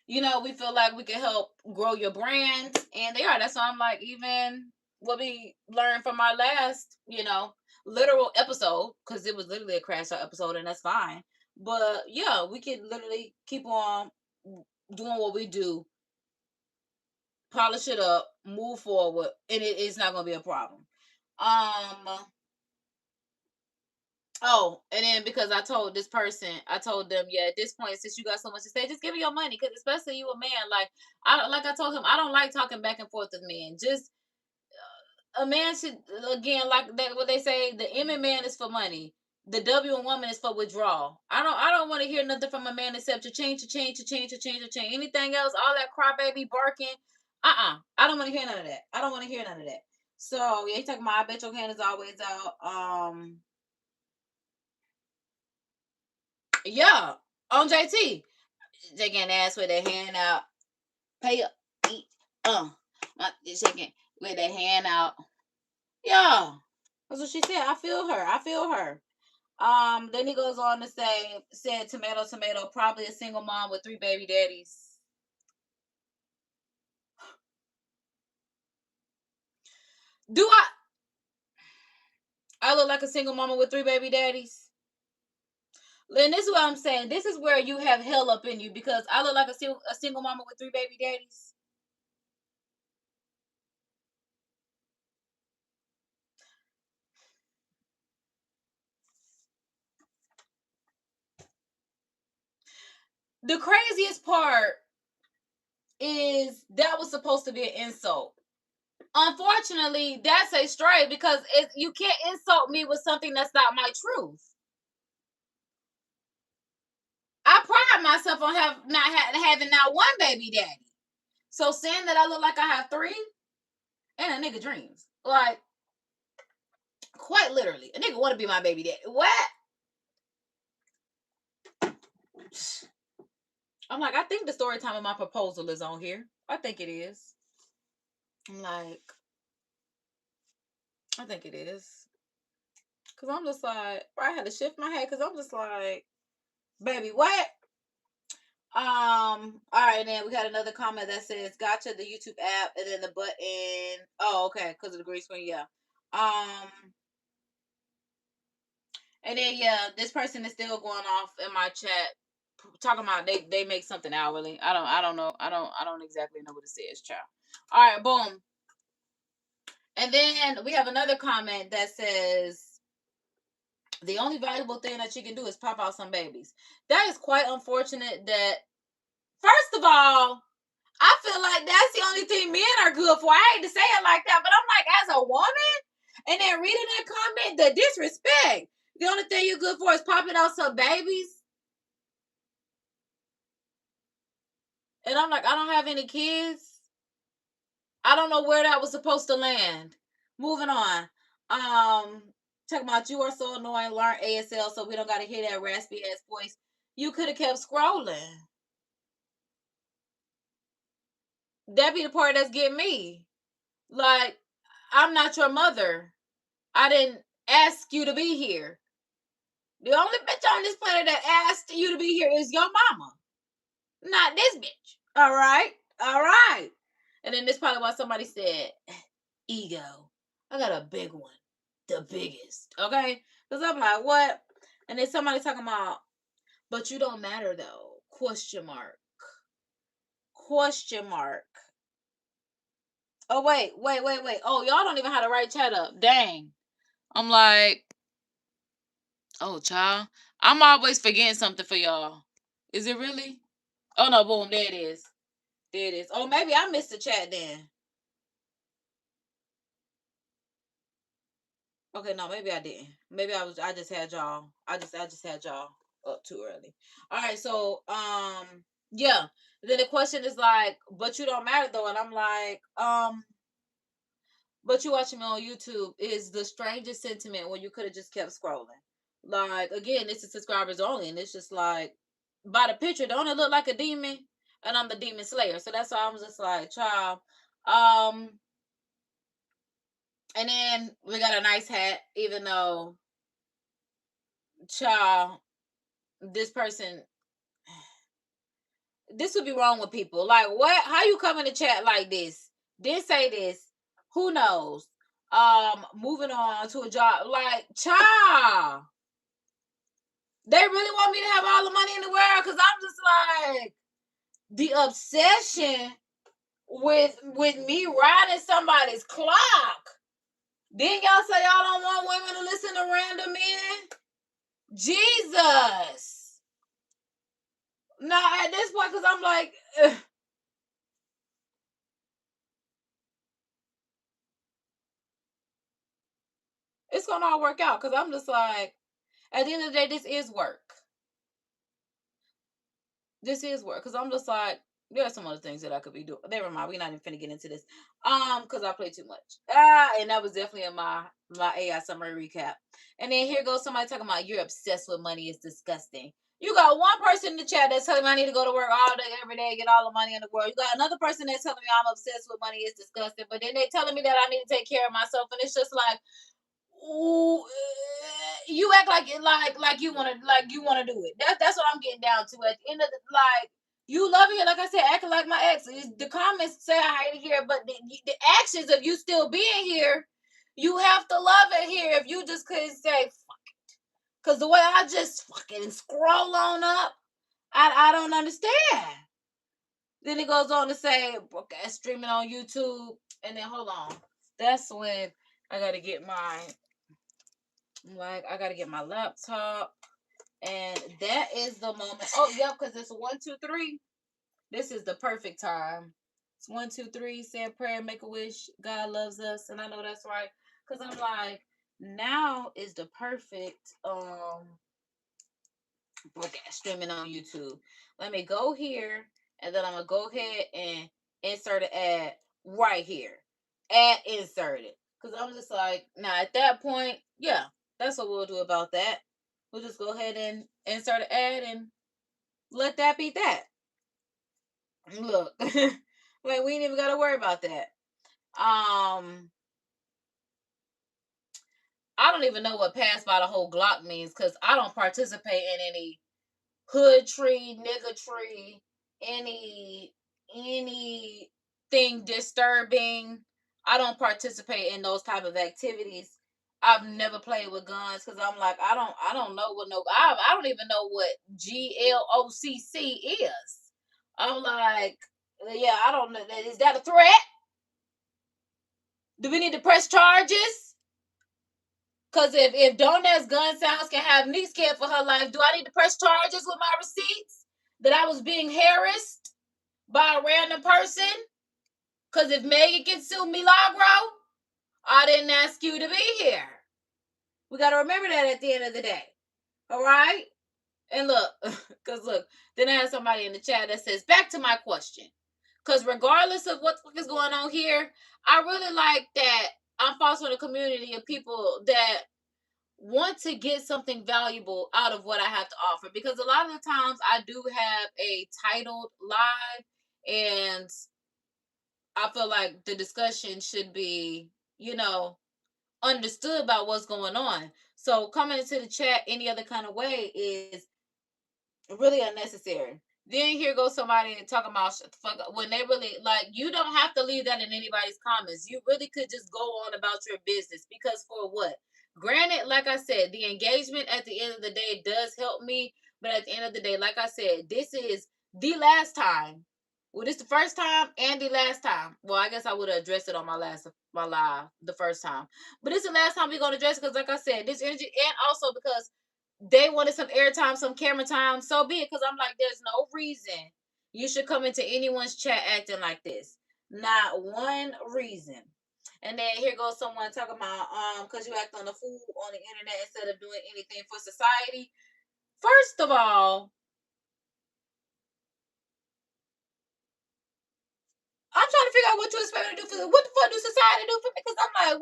you know, we feel like we can help grow your brand. And they are. That's why I'm like, even what we learned from our last, you know, literal episode, because it was literally a crash out episode, and that's fine. But yeah, we could literally keep on doing what we do, polish it up, move forward, and it is not going to be a problem. Oh, and then because I told this person, I told them, yeah, at this point, since you got so much to say, just give me your money, because especially you a man, I told him, I don't like talking back and forth with men. Just a man should, again, like that, what they say, the M in man is for money, the W in woman is for withdrawal. I don't want to hear nothing from a man except to change, anything else, all that crybaby barking. I don't want to hear none of that. I don't want to hear none of that. So yeah, he talking about, I bet your hand is always out. Yeah, on JT. Shaking ass with their hand out. Pay up. Eat. Shaking with their hand out. Yeah. That's what she said. I feel her. I feel her. Then he goes on to say, said tomato, tomato, probably a single mom with 3 baby daddies. Do I look like a single mama with 3 baby daddies? And this is what I'm saying. This is where you have hell up in you, because I look like a single mama with 3 baby daddies. The craziest part is that was supposed to be an insult. Unfortunately, that's a stray, because you can't insult me with something that's not my truth. I pride myself on having not one baby daddy. So saying that I look like I have 3, and a nigga dreams. Like, quite literally, a nigga want to be my baby daddy. What? I'm like, I think the story time of my proposal is on here. I think it is. I'm like, I think it is. Cause I'm just like, I had to shift my head, cause I'm just like, baby, what? All right, then we got another comment that says, gotcha, the YouTube app, and then the button. Oh, okay, because of the green screen, yeah. And then yeah, this person is still going off in my chat, talking about they make something hourly. I don't know. I don't exactly know what it says, child. All right, boom. And then we have another comment that says, the only valuable thing that you can do is pop out some babies. That is quite unfortunate. That, first of all, I feel like that's the only thing men are good for. I hate to say it like that, but I'm like, as a woman, and then reading that comment, the disrespect. The only thing you're good for is popping out some babies. And I'm like, I don't have any kids. I don't know where that was supposed to land. Moving on. Talking about, you are so annoying. Learn ASL so we don't got to hear that raspy ass voice. You could have kept scrolling. That be the part that's getting me. Like, I'm not your mother. I didn't ask you to be here. The only bitch on this planet that asked you to be here is your mama, not this bitch. All right, all right. And then this probably why somebody said, ego. I got a big one, the biggest. Okay, because I'm like, what? And then somebody talking about, but you don't matter though? Question mark. Question mark. Oh wait. Oh, y'all don't even have the right chat up. Dang. I'm like, oh, child. I'm always forgetting something for y'all. Is it really? Oh, no, boom. There it is. There it is. Oh, maybe I missed the chat then. Okay, no, maybe I didn't. Maybe I just had y'all. I just had y'all up too early. All right, so, Yeah. Then the question is like, but you don't matter though. And I'm like, but you watching me on YouTube is the strangest sentiment when you could have just kept scrolling. Like, again, this is subscribers only. And it's just like, by the picture, don't it look like a demon? And I'm the demon slayer. So that's why I was just like, child. And then we got a nice hat, even though, child, this person, this would be wrong with people. Like, what? How you come in the chat like this? Didn't say this. Who knows? Moving on to a job. Like, child, they really want me to have all the money in the world, because I'm just like, the obsession with me riding somebody's clock. Then y'all say y'all don't want women to listen to random men? Jesus. Nah, at this point, because I'm like, ugh. It's going to all work out, because I'm just like, at the end of the day, this is work. This is work, because I'm just like, there are some other things that I could be doing. Never mind, we're not even finna get into this. Because I play too much. And that was definitely in my AI summary recap. And then here goes somebody talking about you're obsessed with money is disgusting. You got one person in the chat that's telling me I need to go to work all day, every day, get all the money in the world. You got another person that's telling me I'm obsessed with money is disgusting. But then they're telling me that I need to take care of myself. And it's just like, ooh, you act like you want to do it. That's what I'm getting down to. At the end of the, like, you love it, like I said, acting like my ex. The comments say I hate it here, but the actions of you still being here, you have to love it here. If you just couldn't say fuck it, because the way I just fucking scroll on up, I don't understand. Then it goes on to say, okay, streaming on YouTube, and then hold on, that's when I gotta get my. Like, I gotta get my laptop, and that is the moment. Oh, yep, because it's 1, 2, 3. This is the perfect time. It's 1, 2, 3. Say a prayer, make a wish. God loves us, and I know that's right. Because I'm like, now is the perfect streaming on YouTube. Let me go here, and then I'm gonna go ahead and insert an ad right here. Ad inserted. Because I'm just like, now at that point, yeah, that's what we'll do about that. We'll just go ahead and insert an ad and let that be that. Look, like, we ain't even gotta worry about that. I don't even know what pass by the whole Glock means, because I don't participate in any hood tree, nigga tree, anything disturbing. I don't participate in those type of activities. I've never played with guns, because I'm like, I don't know what I don't even know what GLOCC is. I'm like, yeah, I don't know. Is that a threat? Do we need to press charges? Because if Donet's gun sounds can have me scared for her life, do I need to press charges with my receipts that I was being harassed by a random person? Because if Megan can sue Milagro, I didn't ask you to be here. We got to remember that at the end of the day. All right? And look, because look, then I have somebody in the chat that says, back to my question. Because regardless of what is going on here, I really like that I'm fostering a community of people that want to get something valuable out of what I have to offer. Because a lot of the times I do have a titled live, and I feel like the discussion should be, understood about what's going on. So coming into the chat any other kind of way is really unnecessary. Then here goes somebody talking about when they really, like, you don't have to leave that in anybody's comments. You really could just go on about your business, because for what? Granted, like I said, the engagement at the end of the day does help me, but at the end of the day, like I said, this is the last time. Well, this the first time and the last time. Well, I guess I would have addressed it on my live the first time, but this is the last time we're gonna address it, because, like I said, this energy, and also because they wanted some airtime, some camera time, so be it. Because I'm like, there's no reason you should come into anyone's chat acting like this. Not one reason. And then here goes someone talking about because you act on the fool on the internet instead of doing anything for society. First of all, I'm trying to figure out what you expect me to do for what the fuck do society do for me? Because I'm like,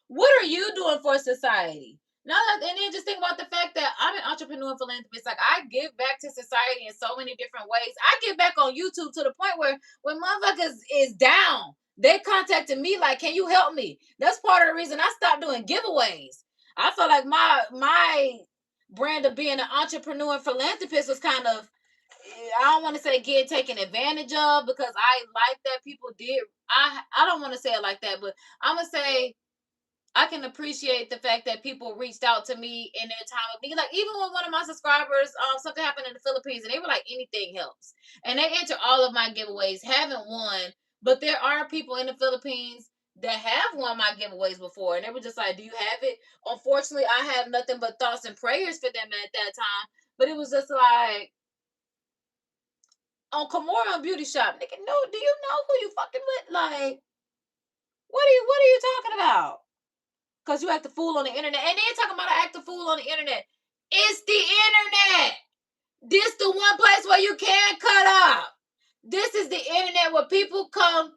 what are you doing for society? Now that, and then just think about the fact that I'm an entrepreneur and philanthropist. Like, I give back to society in so many different ways. I give back on YouTube to the point where when motherfuckers is down, they contacted me like, can you help me? That's part of the reason I stopped doing giveaways. I feel like my brand of being an entrepreneur and philanthropist was kind of, I don't want to say getting taken advantage of, because I like that people did. I don't want to say it like that, but I'm gonna say I can appreciate the fact that people reached out to me in their time of need. Like, even when one of my subscribers, something happened in the Philippines, and they were like, anything helps, and they enter all of my giveaways. Haven't won, but there are people in the Philippines that have won my giveaways before, and they were just like, do you have it? Unfortunately, I have nothing but thoughts and prayers for them at that time, but it was just like, on Kimura Beauty Shop, nigga, no, do you know who you fucking with? Like, what are you talking about? Because you act a fool on the internet. And then talking about I act a fool on the internet. It's the internet. This the one place where you can cut up. This is the internet where people come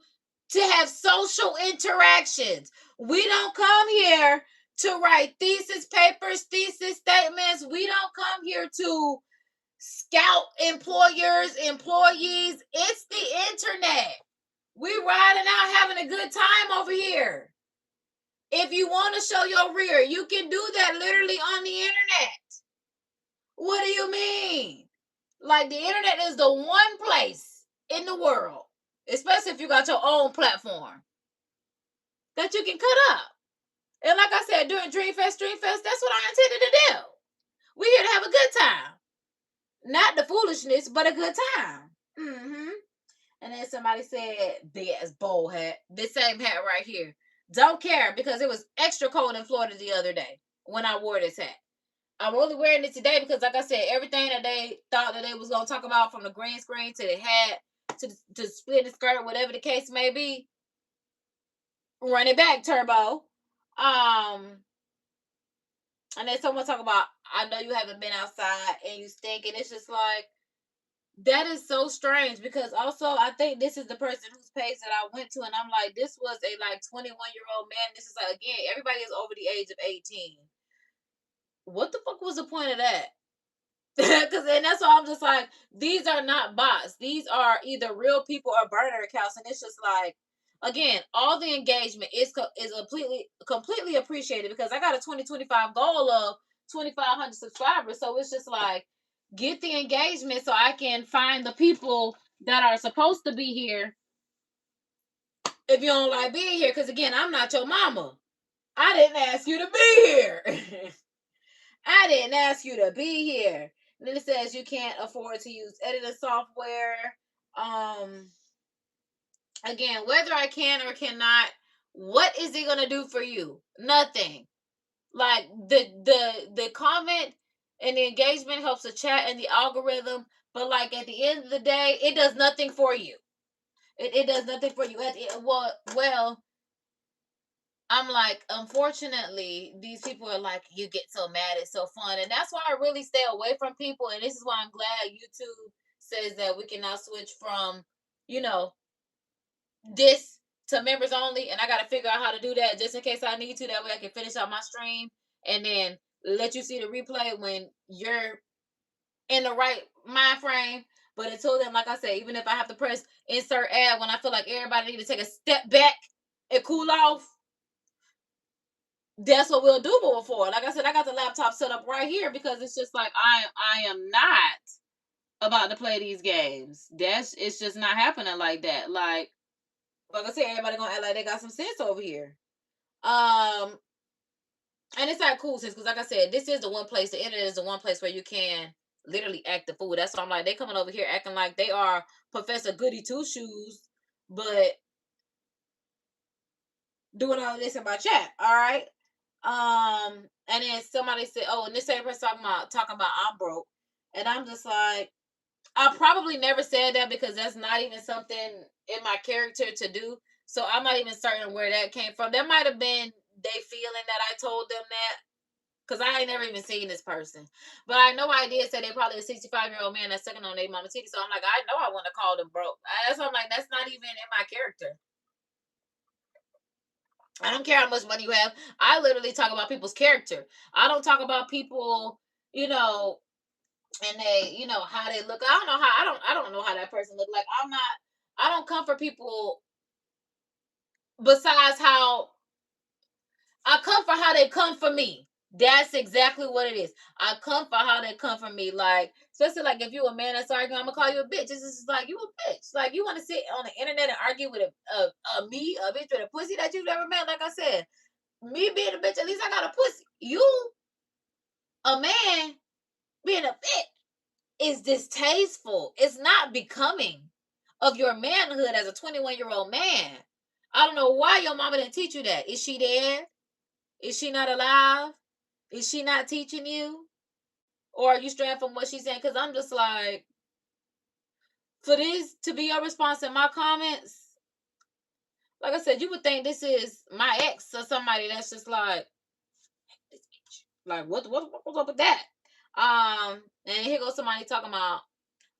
to have social interactions. We don't come here to write thesis papers, thesis statements. We don't come here to scout employers, employees. It's the internet. We riding out having a good time over here. If you want to show your rear, you can do that literally on the internet. What do you mean? Like, the internet is the one place in the world, especially if you got your own platform, that you can cut up. And like I said, during Dreamfest, that's what I intended to do. We're here to have a good time. Not the foolishness, but a good time. Mm-hmm. And then somebody said, big ass bowl hat. This same hat right here. Don't care, because it was extra cold in Florida the other day when I wore this hat. I'm only wearing it today because, like I said, everything that they thought that they was going to talk about, from the green screen to the hat to split the skirt, whatever the case may be, run it back, Turbo. And then someone talk about, I know you haven't been outside and you stink, and it's just like, that is so strange, because also I think this is the person whose page that I went to, and I'm like, this was a like 21-year-old man. This is like, again, everybody is over the age of 18. What the fuck was the point of that? Because, and that's why I'm just like, these are not bots. These are either real people or burner accounts, and it's just like, again, all the engagement is completely appreciated, because I got a 2025 goal of 2,500 subscribers. So it's just like, get the engagement so I can find the people that are supposed to be here. If you don't like being here, because again, I'm not your mama. I didn't ask you to be here. I didn't ask you to be here. And then it says you can't afford to use editing software. Again, whether I can or cannot, what is it gonna do for you? Nothing. Like, the comment and the engagement helps the chat and the algorithm, but like, at the end of the day, it does nothing for you. It does nothing for you. Well, I'm like, unfortunately, these people are like, you get so mad, it's so fun. And that's why I really stay away from people. And this is why I'm glad YouTube says that we can now switch from, this to members only. And I got to figure out how to do that just in case I need to. That way I can finish out my stream and then let you see the replay when you're in the right mind frame. But until then, like I said, even if I have to press insert ad when I feel like everybody need to take a step back and cool off, that's what we'll do moving forward. Like I said, I got the laptop set up right here because it's just like, I am not about to play these games. It's just not happening like that. Like I said, everybody gonna act like they got some sense over here. And it's not cool sense, because like I said, this is the one place, the internet is the one place where you can literally act the fool. That's why I'm like, they coming over here acting like they are Professor Goody Two Shoes, but doing all of this in my chat. All right. And then somebody said, oh, and this same person talking about I'm broke. And I'm just like, I probably never said that, because that's not even something in my character to do. So I'm not even certain where that came from. That might have been they feeling that I told them that, Because I ain't never even seen this person. But I know I did say they probably a 65-year-old man that's sucking on their mama titty. So I'm like, I know I want to call them broke. So I'm like, that's not even in my character. I don't care how much money you have. I literally talk about people's character. I don't talk about people, and they, how they look. I don't know how that person look like. I don't come for people besides how I come for how they come for me. That's exactly what it is. I come for how they come for me. Like, especially like if you a man that's arguing, I'm gonna call you a bitch. It's just like, you a bitch. Like, you want to sit on the internet and argue with a bitch with a pussy that you've never met. Like I said, me being a bitch, at least I got a pussy. You, a man, being a bitch is distasteful. It's not becoming of your manhood as a 21-year-old man. I don't know why your mama didn't teach you that. Is she dead? Is she not alive? Is she not teaching you? Or are you straying from what she's saying? Because I'm just like, for this to be your response in my comments, like I said, you would think this is my ex or somebody that's just like, what's up with that? And here goes somebody talking about,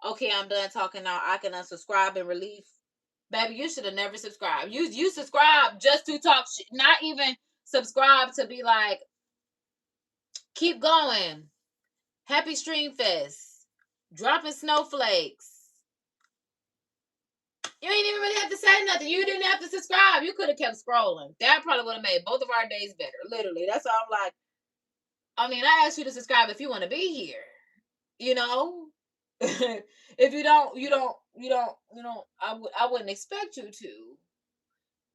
okay, I'm done talking now. I can unsubscribe and relief. Baby, you should have never subscribed. You subscribe just to talk shit, not even subscribe to be like, keep going. Happy Stream Fest. Dropping snowflakes. You ain't even really have to say nothing. You didn't have to subscribe. You could have kept scrolling. That probably would have made both of our days better. Literally. That's all I'm like. I mean, I asked you to subscribe if you want to be here. If you don't, I wouldn't expect you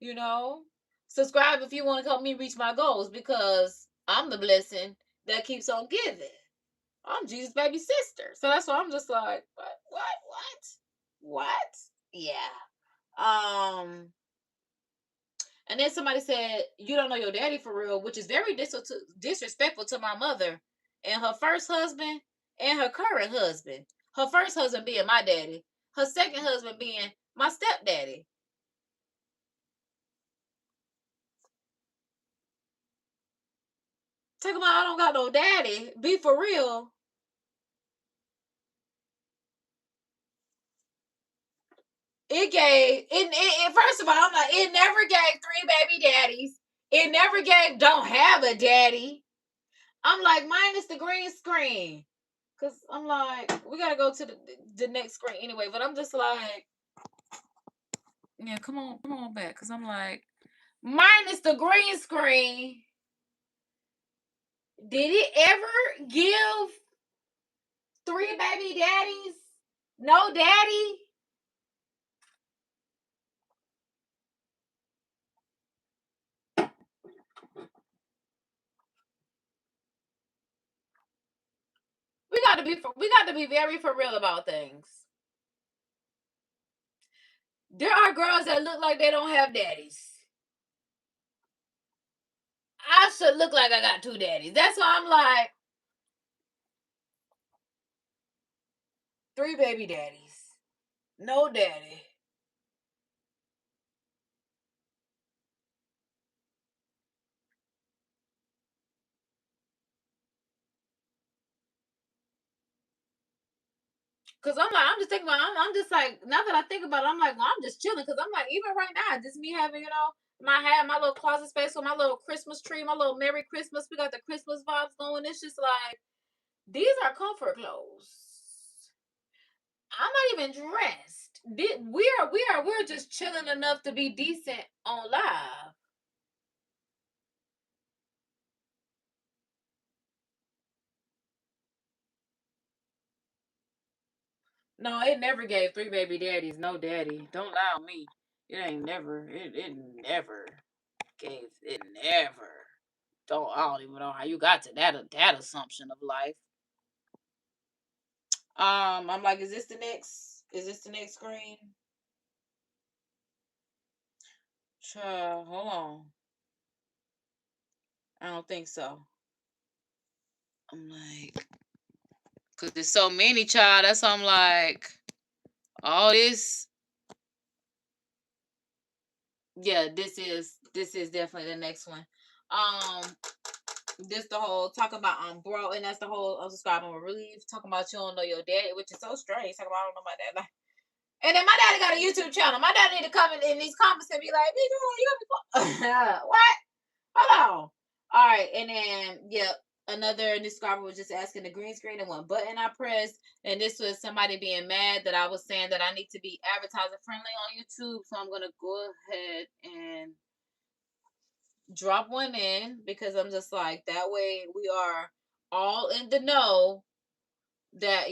to. Subscribe if you want to help me reach my goals, because I'm the blessing that keeps on giving. I'm Jesus' baby sister. So that's why I'm just like, what? Yeah. And then somebody said, you don't know your daddy for real, which is very disrespectful to my mother and her first husband and her current husband. Her first husband being my daddy. Her second husband being my stepdaddy. Talk about I don't got no daddy. Be for real. First of all, I'm like, it never gave 3 baby daddies. It never gave don't have a daddy. I'm like, minus the green screen. Because I'm like, we got to go to the next screen anyway. But I'm just like, yeah, come on back. Because I'm like, minus the green screen. Did it ever give 3 baby daddies no daddy? We got to be very for real about things. There are girls that look like they don't have daddies. I should look like I got 2 daddies. That's why I'm like, 3 baby daddies, no daddy. Cause I'm just thinking about, I'm just like, now that I think about it, I'm like, well, I'm just chilling. Cause I'm like, even right now, just me having, my little closet space with my little Christmas tree, my little Merry Christmas. We got the Christmas vibes going. It's just like, these are comfort clothes. I'm not even dressed. We're just chilling enough to be decent on live. No, it never gave 3 baby daddies no daddy. Don't lie on me. It never gave it never. I don't even know how you got to that assumption of life. I'm like, is this the next screen? Hold on. I don't think so. I'm like, cause there's so many, child. That's why I'm like, all this. Yeah, this is definitely the next one. this the whole talking about bro, and that's the whole unsubscribing with relief, talking about you don't know your daddy, which is so strange. Talking about I don't know my dad. Like, and then my daddy got a YouTube channel. My daddy need to come in these comments and be like, what? Hold on. All right, and then another new subscriber was just asking the green screen and what button I pressed, and this was somebody being mad that I was saying that I need to be advertiser friendly on YouTube, so I'm gonna go ahead and drop one in because I'm just like that way we are all in the know that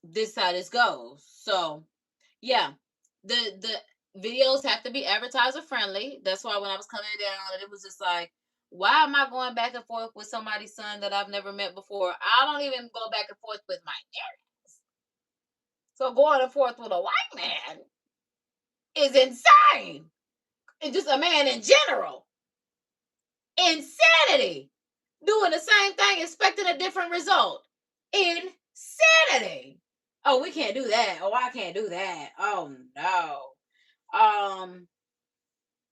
this is how this goes. So yeah, the videos have to be advertiser friendly. That's why when I was coming down, it was just like, why am I going back and forth with somebody's son that I've never met before? I don't even go back and forth with my parents. So going and forth with a white man is insane. And just a man in general. Insanity. Doing the same thing, expecting a different result. Insanity. Oh, we can't do that. Oh, I can't do that. Oh no.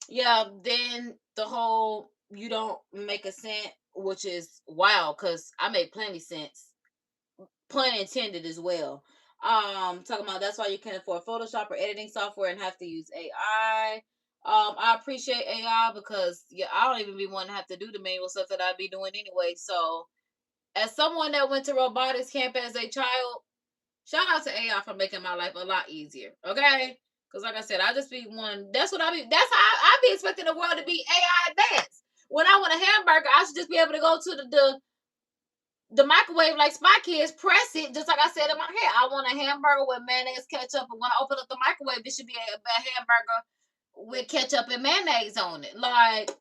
Yeah, then the whole you don't make a cent, which is wild because I make plenty cents. Pun intended as well. Talking about that's why you can't afford Photoshop or editing software and have to use AI. I appreciate AI because I don't even be wanting to have to do the manual stuff that I'd be doing anyway. So as someone that went to robotics camp as a child, shout out to AI for making my life a lot easier. Okay? Because like I said, I just be one. That's how I be expecting the world to be AI advanced. When I want a hamburger, I should just be able to go to the microwave like Spy Kids, press it, just like I said in my head. I want a hamburger with mayonnaise, ketchup, and when I open up the microwave, it should be a hamburger with ketchup and mayonnaise on it. Like,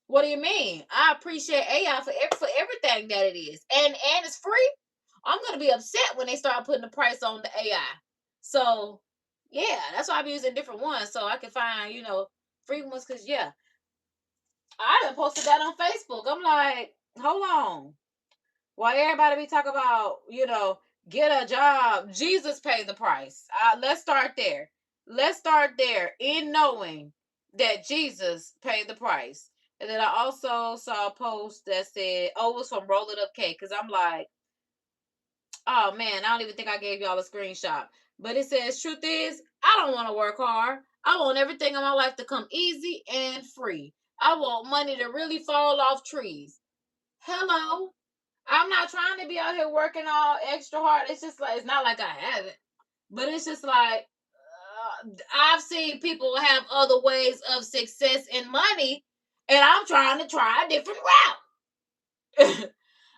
what do you mean? I appreciate AI for everything that it is. And it's free. I'm gonna be upset when they start putting the price on the AI. So yeah, that's why I'm using different ones so I can find, free ones because I done posted that on Facebook. I'm like, hold on. While everybody be talking about, get a job, Jesus paid the price. Let's start there. Let's start there in knowing that Jesus paid the price. And then I also saw a post that said, oh, it was from Roll It Up Cake. Because I'm like, oh, man, I don't even think I gave y'all a screenshot. But it says, truth is, I don't want to work hard. I want everything in my life to come easy and free. I want money to really fall off trees. Hello? I'm not trying to be out here working all extra hard. It's just like, it's not like I haven't. But it's just like, I've seen people have other ways of success and money, and I'm trying to try a different route.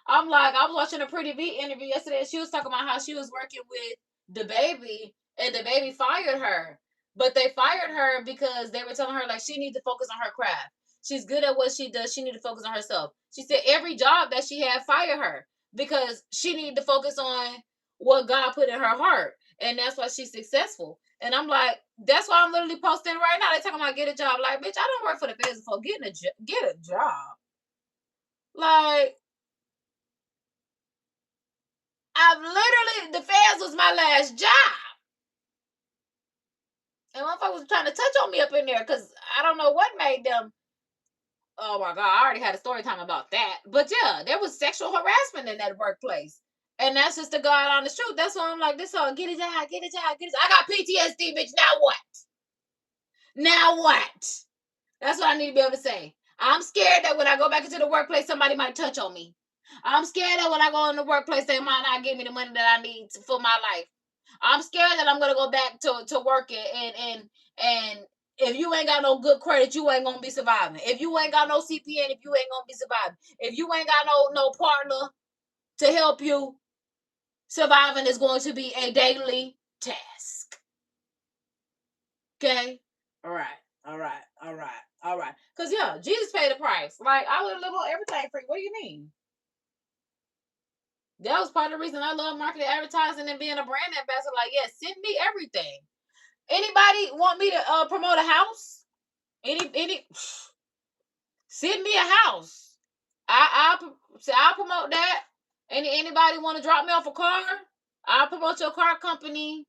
I'm like, I was watching a Pretty V interview yesterday, and she was talking about how she was working with the baby, and the baby fired her. But they fired her because they were telling her, like, she needs to focus on her craft. She's good at what she does. She needs to focus on herself. She said every job that she had, fired her because she needed to focus on what God put in her heart. And that's why she's successful. And I'm like, that's why I'm literally posting right now. They talking about get a job. Like, bitch, I don't work for the feds for get a job. Like, I've literally, the feds was my last job. And motherfuckers was trying to touch on me up in there because I don't know what made them. Oh my God, I already had a story time about that. But yeah, there was sexual harassment in that workplace. And that's just the God honest truth. That's why I'm like, this all get it out, get it out, get it out. I got PTSD, bitch. Now what? Now what? That's what I need to be able to say. I'm scared that when I go back into the workplace, somebody might touch on me. I'm scared that when I go in the workplace, they might not give me the money that I need for my life. I'm scared that I'm gonna go back to working and if you ain't got no good credit, you ain't gonna be surviving. If you ain't got no CPN, if you ain't gonna be surviving. If you ain't got no partner to help you, surviving is going to be a daily task. Okay? All right. Because Jesus paid the price. Like, I would live on everything free. What do you mean? That was part of the reason I love marketing, advertising, and being a brand ambassador. Like, send me everything. Anybody want me to promote a house? Any send me a house. I'll promote that. Anybody want to drop me off a car? I'll promote your car company.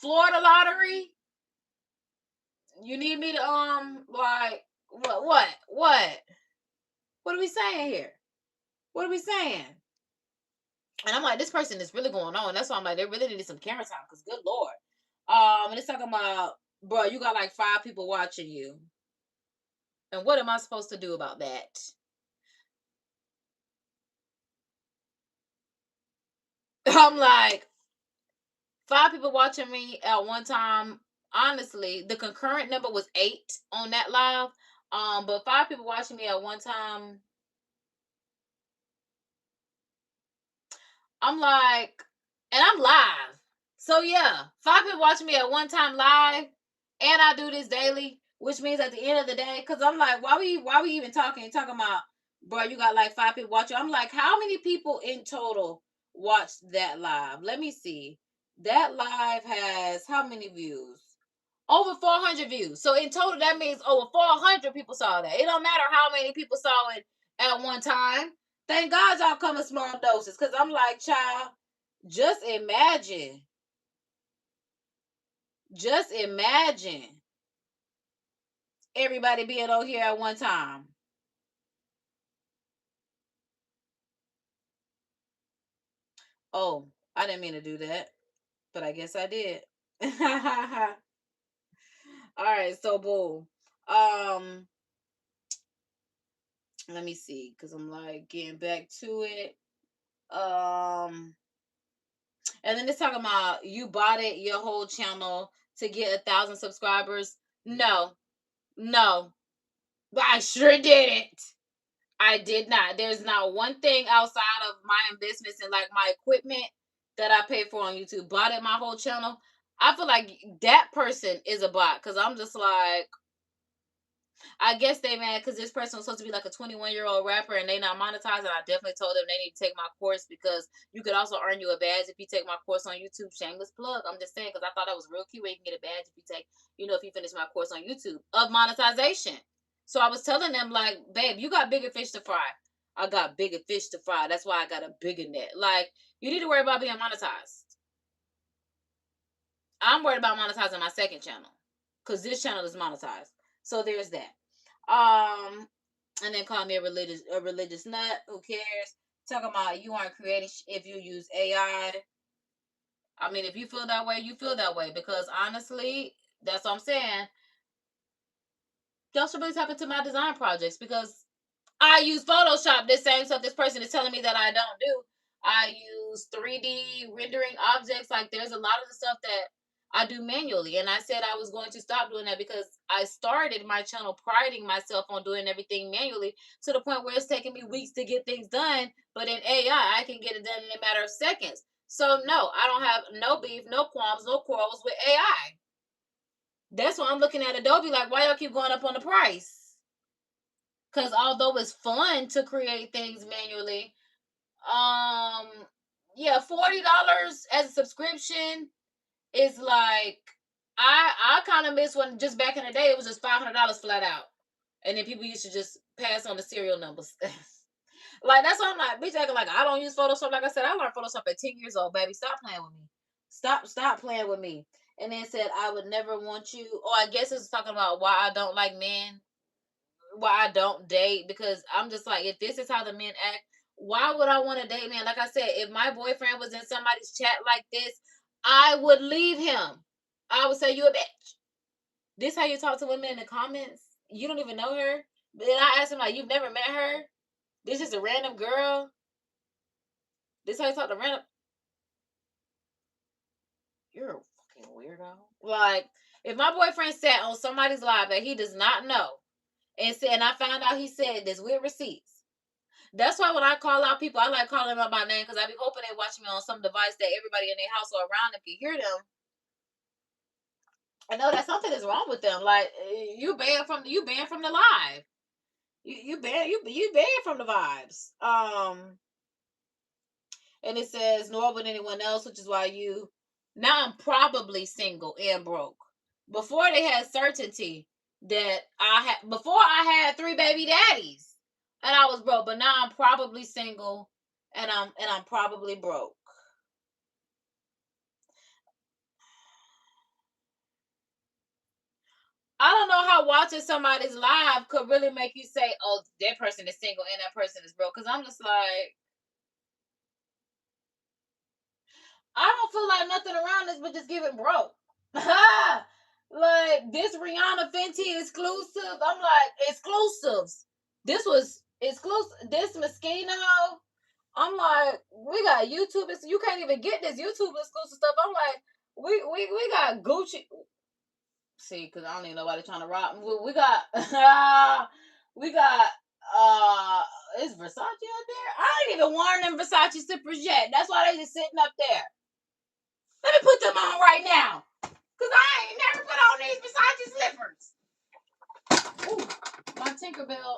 Florida lottery. You need me to like what are we saying here? What are we saying? And I'm like, this person is really going on. That's why I'm like, they really needed some camera time, because good Lord. And it's talking about, bro, you got like 5 people watching you. And what am I supposed to do about that? I'm like, 5 people watching me at one time. Honestly, the concurrent number was 8 on that live. But 5 people watching me at one time. I'm like, and I'm live. So yeah, 5 people watching me at one time live, and I do this daily, which means at the end of the day, because I'm like, why we even talking about, bro, you got like 5 people watching. I'm like, how many people in total watched that live? Let me see. That live has how many views? Over 400 views. So in total, that means over 400 people saw that. It don't matter how many people saw it at one time. Thank God y'all come in small doses. Because I'm like, child, just imagine. Just imagine everybody being on here at one time. Oh, I didn't mean to do that. But I guess I did. All right, so boom. Let me see, because I'm like getting back to it. And then it's talking about you bought it, your whole channel, to get 1,000 subscribers. No, but I sure didn't. I did not. There's not one thing outside of my investments and like my equipment that I paid for on YouTube. Bought it my whole channel. I feel like that person is a bot, because I'm just like, I guess they mad because this person was supposed to be like a 21-year-old rapper and they not monetized. And I definitely told them they need to take my course, because you could also earn you a badge if you take my course on YouTube. Shameless plug. I'm just saying, because I thought that was real cute where you can get a badge if you take, if you finish my course on YouTube of monetization. So I was telling them, like, babe, you got bigger fish to fry. I got bigger fish to fry. That's why I got a bigger net. Like, you need to worry about being monetized. I'm worried about monetizing my second channel, because this channel is monetized. So there's that. And then call me a religious nut. Who cares? Talking about you aren't creating if you use AI. I mean, if you feel that way, you feel that way. Because honestly, that's what I'm saying. Y'all should really tap into my design projects, because I use Photoshop. This same stuff this person is telling me that I don't do. I use 3D rendering objects. Like, there's a lot of the stuff that I do manually. And I said I was going to stop doing that, because I started my channel priding myself on doing everything manually, to the point where it's taking me weeks to get things done. But in AI, I can get it done in a matter of seconds. So no, I don't have no beef, no qualms, no quarrels with AI. That's why I'm looking at Adobe like, why y'all keep going up on the price? Because although it's fun to create things manually, yeah, $40 as a subscription is like, I kind of miss when just back in the day it was just $500 flat out, and then people used to just pass on the serial numbers. Like, that's why I'm like, bitch, acting like I don't use Photoshop. Like I said, I learned Photoshop at 10 years old, baby. Stop playing with me. Stop playing with me. And then said I would never want you. Oh, I guess it's talking about why I don't like men, why I don't date, because I'm just like, if this is how the men act, why would I want to date men? Like I said, if my boyfriend was in somebody's chat like this, I would leave him. I would say, you a bitch. This how you talk to women in the comments? You don't even know her? But then I asked him, like, you've never met her? This is a random girl? This how you talk to random? You're a fucking weirdo. Like, if my boyfriend sat on somebody's live that he does not know and said, and I found out he said this with receipts. That's why when I call out people, I like calling them out by name, because I be hoping they watch me on some device that everybody in their house or around them can hear them. I know that something is wrong with them. Like, you banned from the live. You banned from the vibes. And it says nor with anyone else, which is why you. Now I'm probably single and broke. Before they had certainty that before I had 3 baby daddies and I was broke, but now I'm probably single and I'm probably broke. I don't know how watching somebody's live could really make you say, oh, that person is single and that person is broke. Because I'm just like, I don't feel like nothing around this but just giving broke. Like, this Rihanna Fenty exclusive. I'm like, exclusives. This was exclusive. This Moschino. I'm like, we got YouTube. You can't even get this YouTube exclusive stuff. I'm like, we got Gucci. See, because I don't even know nobody trying to rob. We got we got is Versace up there? I ain't even worn them Versace slippers yet. That's why they just sitting up there. Let me put them on right now. Cause I ain't never put on these Versace slippers. Ooh, my Tinkerbell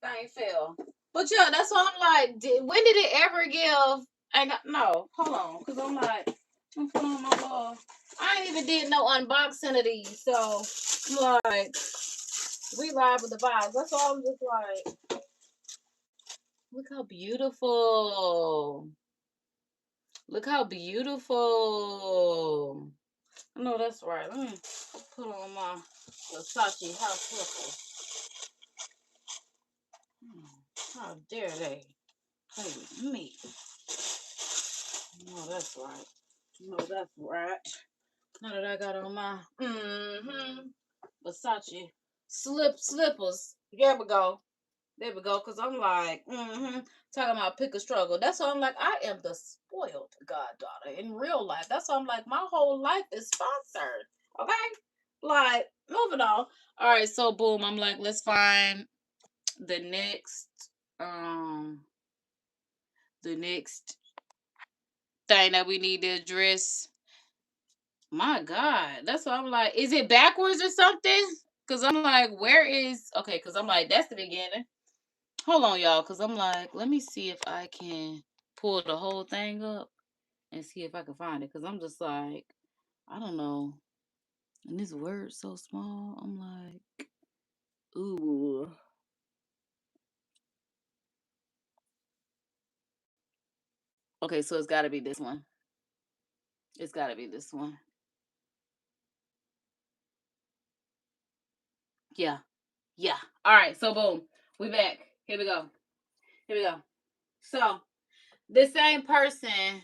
thing fell. But yeah, that's why I'm like, when did it ever give? No, hold on, cause I'm like, I'm putting on my love. I ain't even did no unboxing of these, so I'm like, we live with the vibes. That's why I'm just like, look how beautiful. Look how beautiful. I know that's right. Let me put on my Versace house slippers. How dare they play with me? No, that's right. No, that's right. Now that I got on my Versace slippers. There we go. There we go. Cause I'm like, talking about pick a struggle. That's why I'm like, I am the spoiled goddaughter in real life. That's why I'm like, my whole life is sponsored. Okay? Like, moving on. All right, so boom, I'm like, let's find the next thing that we need to address. My God, that's why I'm like, is it backwards or something? Cause I'm like, where is okay? Cause I'm like, that's the beginning. Hold on, y'all, cause I'm like, let me see if I can pull the whole thing up and see if I can find it. Cause I'm just like, I don't know. And this word's so small. I'm like, ooh. Okay, so it's got to be this one. It's got to be this one. Yeah, yeah. All right, so boom, we back. Here we go. Here we go. So the same person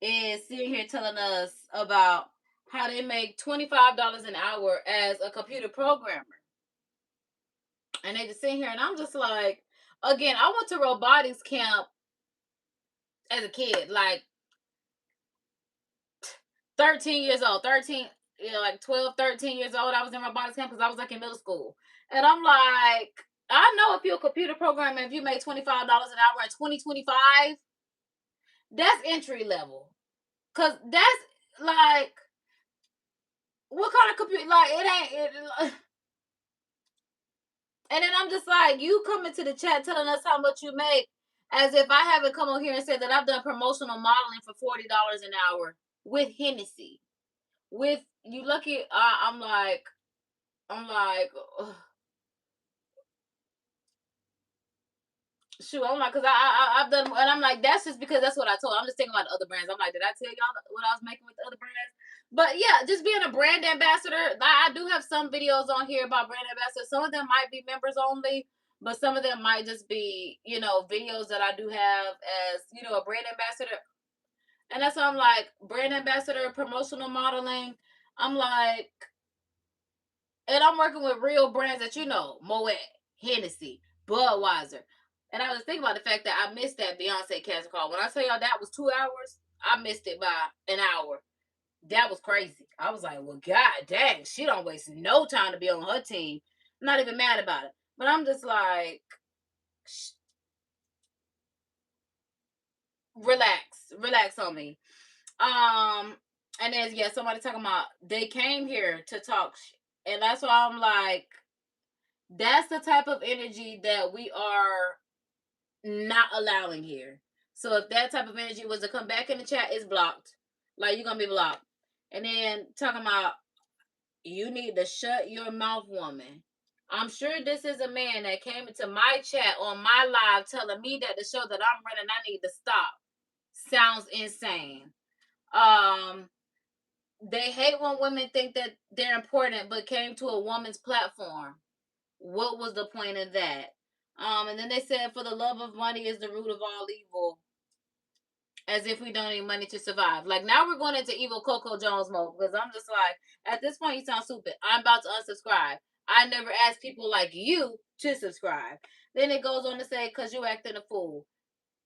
is sitting here telling us about how they make $25 an hour as a computer programmer. And they just sitting here, and I'm just like, again, I went to robotics camp as a kid, like 13 years old, 13, like 12, 13 years old. I was in robotics camp because I was like in middle school. And I'm like, I know if you're a computer programmer, if you make $25 an hour in 2025, that's entry level. Because that's like, what kind of computer? Like, it ain't. And then I'm just like, you come into the chat telling us how much you make, as if I haven't come on here and said that I've done promotional modeling for $40 an hour with Hennessy. With you lucky, I'm like, ugh. Shoot, I'm like, cause I've done, and I'm like, that's just because that's what I told. I'm just thinking about the other brands. I'm like, did I tell y'all what I was making with the other brands? But yeah, just being a brand ambassador. I do have some videos on here about brand ambassadors. Some of them might be members only, but some of them might just be, videos that I do have as, a brand ambassador. And that's why I'm like, brand ambassador, promotional modeling. I'm like, and I'm working with real brands that Moet, Hennessy, Budweiser. And I was thinking about the fact that I missed that Beyonce casting call. When I tell y'all that was 2 hours, I missed it by an hour. That was crazy. I was like, well, god dang, she don't waste no time to be on her team. I'm not even mad about it. But I'm just like, relax on me. And then somebody talking about they came here to talk, and that's why I'm like, that's the type of energy that we are not allowing here. So if that type of energy was to come back in the chat, it's blocked. Like, you're gonna be blocked. And then talking about you need to shut your mouth, woman. I'm sure this is a man that came into my chat on my live telling me that the show that I'm running, I need to stop. Sounds insane. they hate when women think that they're important, but came to a woman's platform. What was the point of that? And then they said, for the love of money is the root of all evil. As if we don't need money to survive. Like, now we're going into evil Coco Jones mode, because I'm just like, at this point, you sound stupid. I'm about to unsubscribe. I never asked people like you to subscribe. Then it goes on to say, because you acting a fool.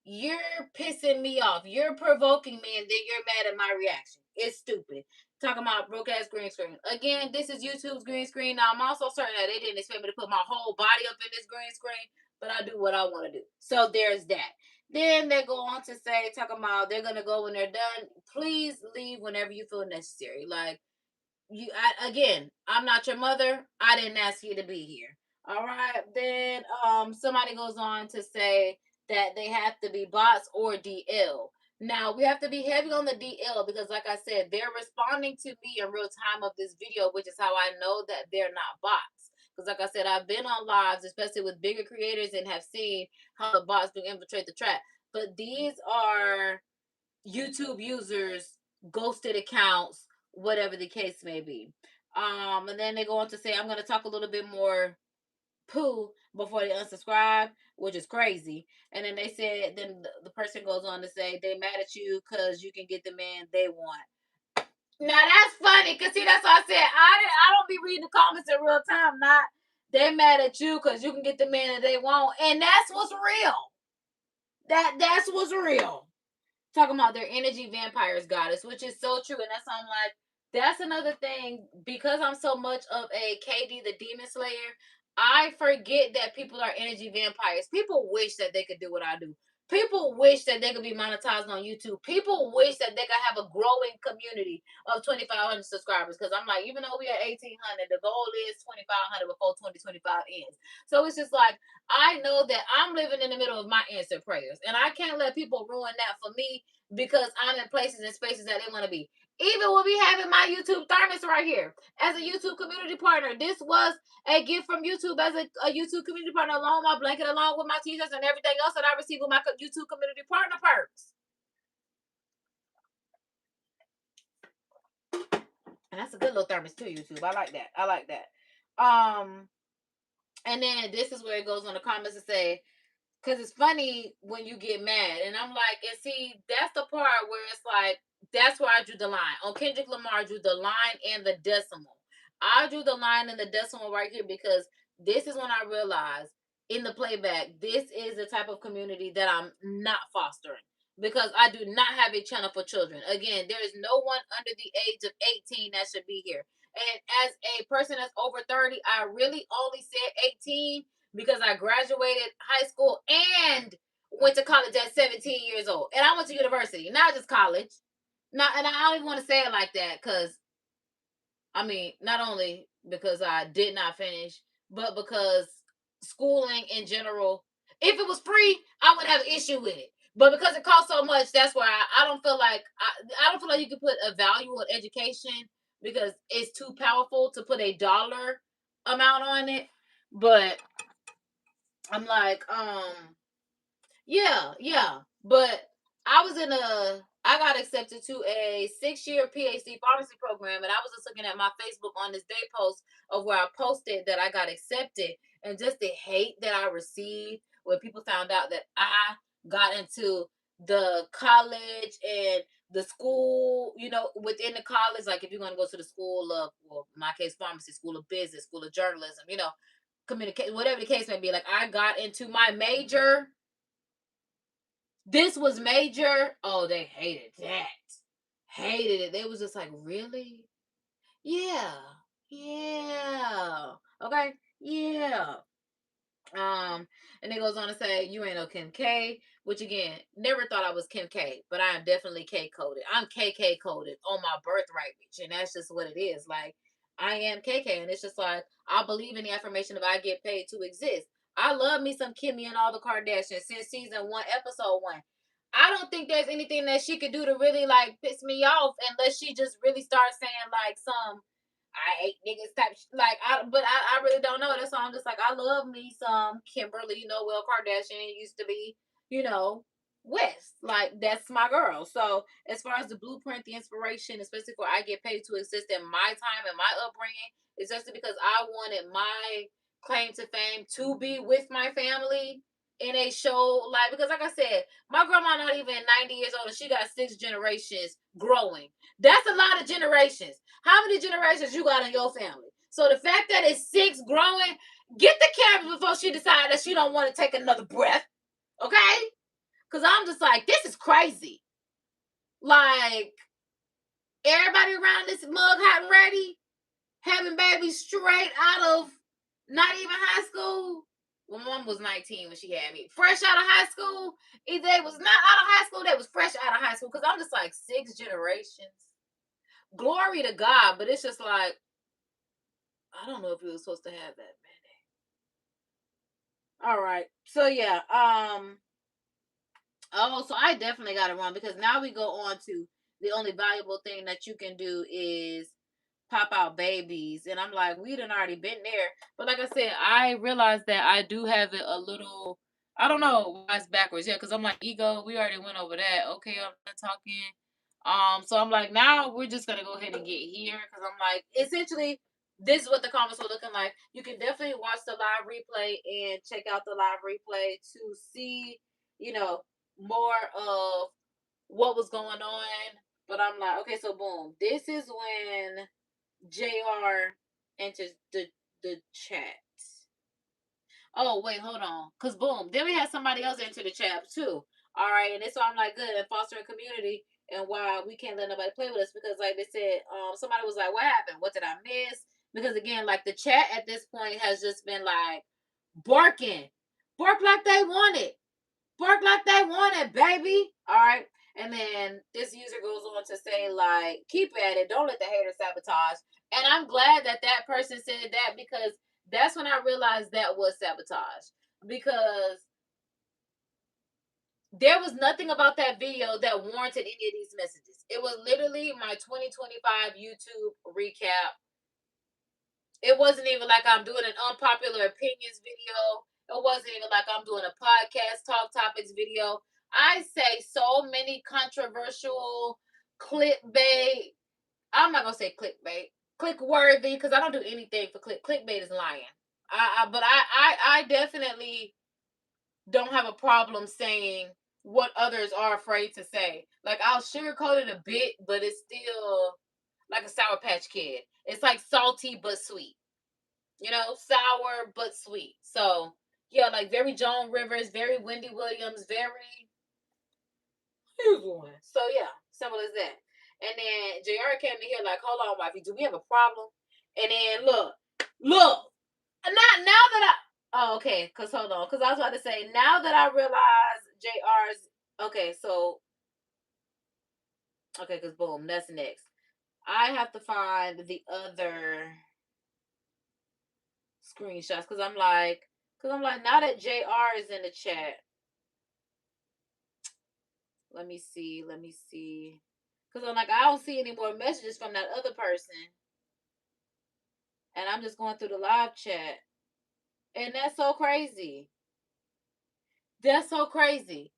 You're pissing me off. You're provoking me, and then you're mad at my reaction. It's stupid. Talking about broke ass green screen. Again, this is YouTube's green screen. Now, I'm also certain that they didn't expect me to put my whole body up in this green screen, but I do what I want to do. So there's that. Then they go on to say, talking about they're gonna go when they're done. Please leave whenever you feel necessary. Like, again, I'm not your mother. I didn't ask you to be here. All right. Then somebody goes on to say that they have to be bots or DL. Now, we have to be heavy on the DL because, like I said, they're responding to me in real time of this video, which is how I know that they're not bots. Because, like I said, I've been on lives, especially with bigger creators, and have seen how the bots do infiltrate the trap. But these are YouTube users, ghosted accounts, whatever the case may be. And then they go on to say, I'm going to talk a little bit more poo before they unsubscribe, which is crazy. And then they said, then the person goes on to say, they mad at you because you can get the man they want. Now that's funny, because see, that's what I said. I don't be reading the comments in real time. Not they mad at you because you can get the man that they want. And that's what's real. That's what's real. Talking about their energy vampires goddess, which is so true. And that's why I'm like, that's another thing, because I'm so much of a KD the demon slayer, I forget that people are energy vampires. People wish that they could do what I do. People wish that they could be monetized on YouTube. People wish that they could have a growing community of 2,500 subscribers. Because I'm like, even though we are 1,800, the goal is 2,500 before 2025 ends. So it's just like, I know that I'm living in the middle of my answered prayers. And I can't let people ruin that for me, because I'm in places and spaces that they want to be. Even with me having my YouTube thermos right here as a YouTube community partner, this was a gift from YouTube as a YouTube community partner, along with my blanket, along with my t-shirts and everything else that I received with my YouTube community partner perks. And that's a good little thermos too, YouTube. I like that. I like that. And then this is where it goes on the comments to say, because it's funny when you get mad. And I'm like, and see, that's the part where it's like, that's where I drew the line. On Kendrick Lamar, I drew the line and the decimal. I drew the line and the decimal right here, because this is when I realized in the playback, this is the type of community that I'm not fostering. Because I do not have a channel for children. Again, there is no one under the age of 18 that should be here. And as a person that's over 30, I really only said 18 because I graduated high school and went to college at 17 years old. And I went to university, not just college. Not, and I don't even want to say it like that, because, I mean, not only because I did not finish, but because schooling in general, if it was free, I would have an issue with it. But because it costs so much, that's why I don't feel like I don't feel like you can put a value on education, because it's too powerful to put a dollar amount on it. But I'm like, yeah. But I got accepted to a 6-year PhD pharmacy program, and I was just looking at my Facebook on this day post of where I posted that I got accepted, and just the hate that I received when people found out that I got into the college and the school, within the college, like if you're going to go to the school of, well, in my case, pharmacy, school of business, school of journalism, communicate, whatever the case may be. Like, I got into my major. This was major. Oh, they hated that. Hated it. They was just like, really? Yeah. Okay. Yeah. And it goes on to say, you ain't no Kim K, which again, never thought I was Kim K, but I am definitely K coded. I'm KK coded on my birthright, bitch, and that's just what it is. Like, I am KK, and it's just like, I believe in the affirmation of I get paid to exist. I love me some Kimmy and all the Kardashians since season 1, episode 1. I don't think there's anything that she could do to really like piss me off, unless she just really starts saying like some I hate niggas type like I really don't know. That's why I'm just like, I love me some Kimberly, Noel Kardashian used to be, you know. West. Like, that's my girl. So as far as the blueprint, the inspiration, especially for I Get Paid to Exist in my time and my upbringing, it's just because I wanted my claim to fame to be with my family in a show. Like, because like I said, my grandma not even 90 years old and she got 6 generations growing. That's a lot of generations. How many generations you got in your family? So the fact that it's 6 growing, get the camera before she decides that she don't want to take another breath. Okay? Because I'm just like, this is crazy. Like, everybody around this mug hot and ready, having babies straight out of not even high school. Well, my mom was 19 when she had me. Fresh out of high school. Either they was not out of high school, they was fresh out of high school. Because I'm just like, 6 generations. Glory to God. But it's just like, I don't know if you were supposed to have that many. All right. So, yeah. Oh, so I definitely got it wrong because now we go on to the only valuable thing that you can do is pop out babies. And I'm like, we done already been there. But like I said, I realized that I do have it a little, I don't know why it's backwards. Yeah, because I'm like, ego, we already went over that. Okay, I'm not talking. So I'm like, now we're just gonna go ahead and get here because I'm like, essentially, this is what the comments were looking like. You can definitely watch the live replay and check out the live replay to see, you know, more of what was going on. But I'm like, okay, so boom. This is when JR enters the chat. Oh, wait, hold on. Because boom. Then we had somebody else enter the chat too. All right. And that's why I'm like, good. And fostering community and why we can't let nobody play with us. Because like they said, somebody was like, what happened? What did I miss? Because again, like the chat at this point has just been like barking. Bark like they want it. Bark like they want it, baby. All right. And then this user goes on to say, like, keep at it. Don't let the haters sabotage. And I'm glad that that person said that because that's when I realized that was sabotage. Because there was nothing about that video that warranted any of these messages. It was literally my 2025 YouTube recap. It wasn't even like I'm doing an unpopular opinions video. It wasn't even like I'm doing a podcast talk topics video. I say so many controversial clickbait. I'm not gonna say clickbait, click worthy, because I don't do anything for clickbait is lying. I definitely don't have a problem saying what others are afraid to say. Like I'll sugarcoat it a bit, but it's still like a Sour Patch Kid. It's like salty but sweet. You know, sour but sweet. So yeah, like very Joan Rivers, very Wendy Williams, very so yeah, simple as that. And then JR came in here like, hold on, wifey, do we have a problem? And then look, not now that okay, cause hold on, cause I was about to say now that I realize JR's okay, so okay, cause boom, that's next. I have to find the other screenshots because I'm like, now that JR is in the chat, let me see. Because I'm like, I don't see any more messages from that other person. And I'm just going through the live chat. And that's so crazy. That's so crazy.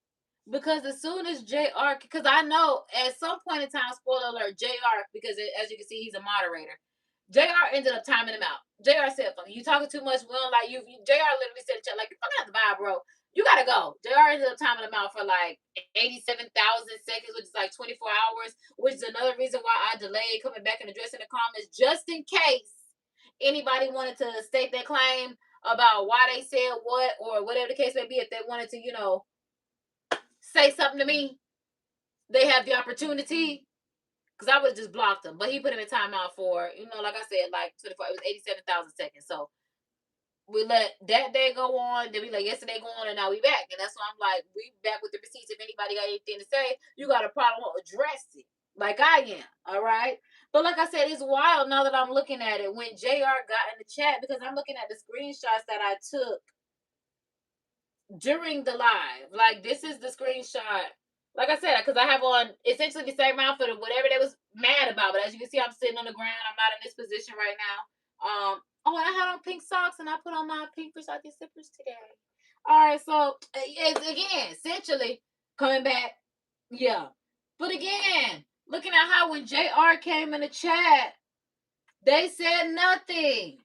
Because as soon as JR, because I know at some point in time, spoiler alert, JR, because as you can see, he's a moderator. JR ended up timing him out. JR said, you talking too much. We don't like you. JR literally said, like, fuck out the vibe, bro. You gotta go. JR ended up timing him out for like 87,000 seconds, which is like 24 hours, which is another reason why I delayed coming back and addressing the comments, just in case anybody wanted to state their claim about why they said what or whatever the case may be. If they wanted to, say something to me, they have the opportunity. Because I would have just blocked him. But he put him in timeout for, like I said, like 24, it was 87,000 seconds. So we let that day go on. Then we let yesterday go on, and now we back. And that's why I'm like, we back with the receipts. If anybody got anything to say, you got a problem, address it. Like I am. All right. But like I said, it's wild now that I'm looking at it. When JR got in the chat, because I'm looking at the screenshots that I took during the live. Like, this is the screenshot. Like I said, because I have on essentially the same outfit of whatever they was mad about. But as you can see, I'm sitting on the ground. I'm not in this position right now. Oh, I had on pink socks and I put on my pink Versace slippers today. All right, so it's again, essentially, coming back. Yeah. But again, looking at how when JR came in the chat, they said nothing.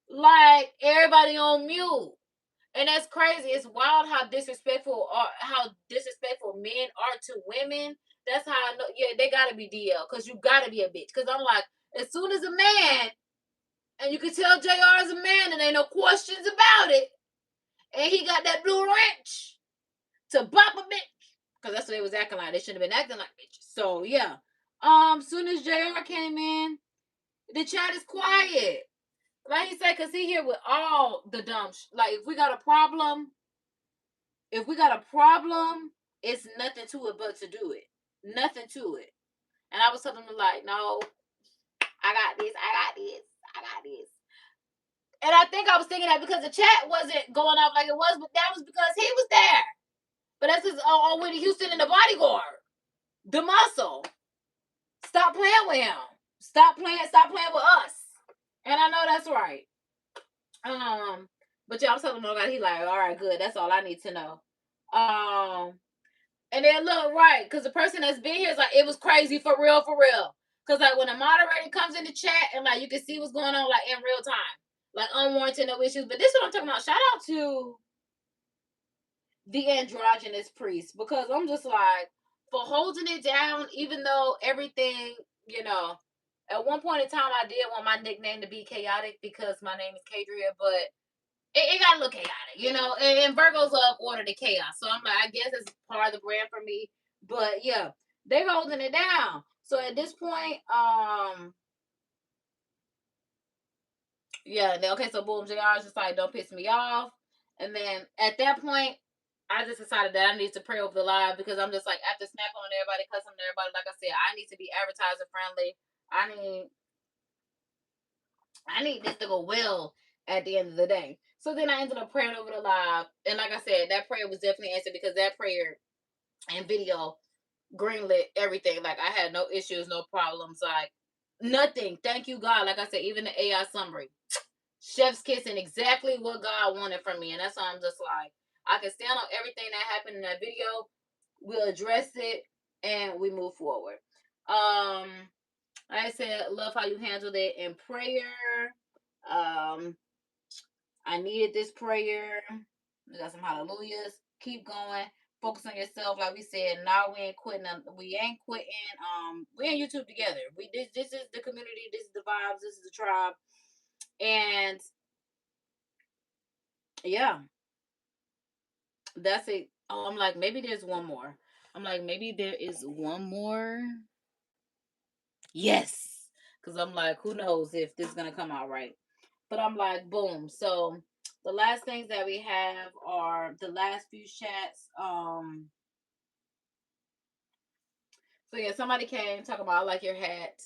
Like everybody on mute. And that's crazy. It's wild how disrespectful men are to women. That's how I know. Yeah, they gotta be DL because you gotta be a bitch. Because I'm like, as soon as a man, and you can tell JR is a man, and ain't no questions about it, and he got that blue wrench to bop a bitch. Because that's what they was acting like. They shouldn't have been acting like bitches. So yeah. Soon as JR came in, the chat is quiet. Like he said, because he here with all the dumb like if we got a problem, it's nothing to it but to do it. Nothing to it. And I was telling him like, no, I got this. And I think I was thinking that because the chat wasn't going off like it was, but that was because he was there. But that's just on Whitney Houston and the bodyguard. The muscle. Stop playing with him. Stop playing with us. And I know that's right. But yeah, I'm telling him, he like, all right, good. That's all I need to know. And then look, right, because the person that's been here is like, it was crazy for real. Because like when a moderator comes in the chat and like you can see what's going on like in real time, like unwarranted, no issues. But this is what I'm talking about. Shout out to the androgynous priest, because I'm just like, for holding it down, even though everything, at one point in time I did want my nickname to be chaotic because my name is Kadria, but it got a little chaotic, and Virgo's of order to chaos. So I'm like, I guess it's part of the brand for me. But yeah, they're holding it down. So at this point, yeah, okay, so boom, JR is just like, don't piss me off. And then at that point, I just decided that I need to pray over the live because I'm just like, after snapping on everybody, cussing on everybody, like I said, I need to be advertiser friendly. I need this to go well at the end of the day. So then I ended up praying over the live. And like I said, that prayer was definitely answered because that prayer and video greenlit everything. Like I had no issues, no problems, like nothing. Thank you, God. Like I said, even the AI summary. Chef's kiss and exactly what God wanted from me. And that's why I'm just like, I can stand on everything that happened in that video. We'll address it and we move forward. Like I said, love how you handled it in prayer. I needed this prayer. We got some hallelujahs. Keep going. Focus on yourself. Like we said, now we ain't quitting. We ain't quitting. We in YouTube together. This is the community. This is the vibes. This is the tribe. And yeah, that's it. Oh, I'm like, maybe there's one more. I'm like, maybe there is one more. Yes. Because I'm like, who knows if this is going to come out right. But I'm like, boom. So the last things that we have are the last few chats. So yeah, somebody came talking about I like your hat.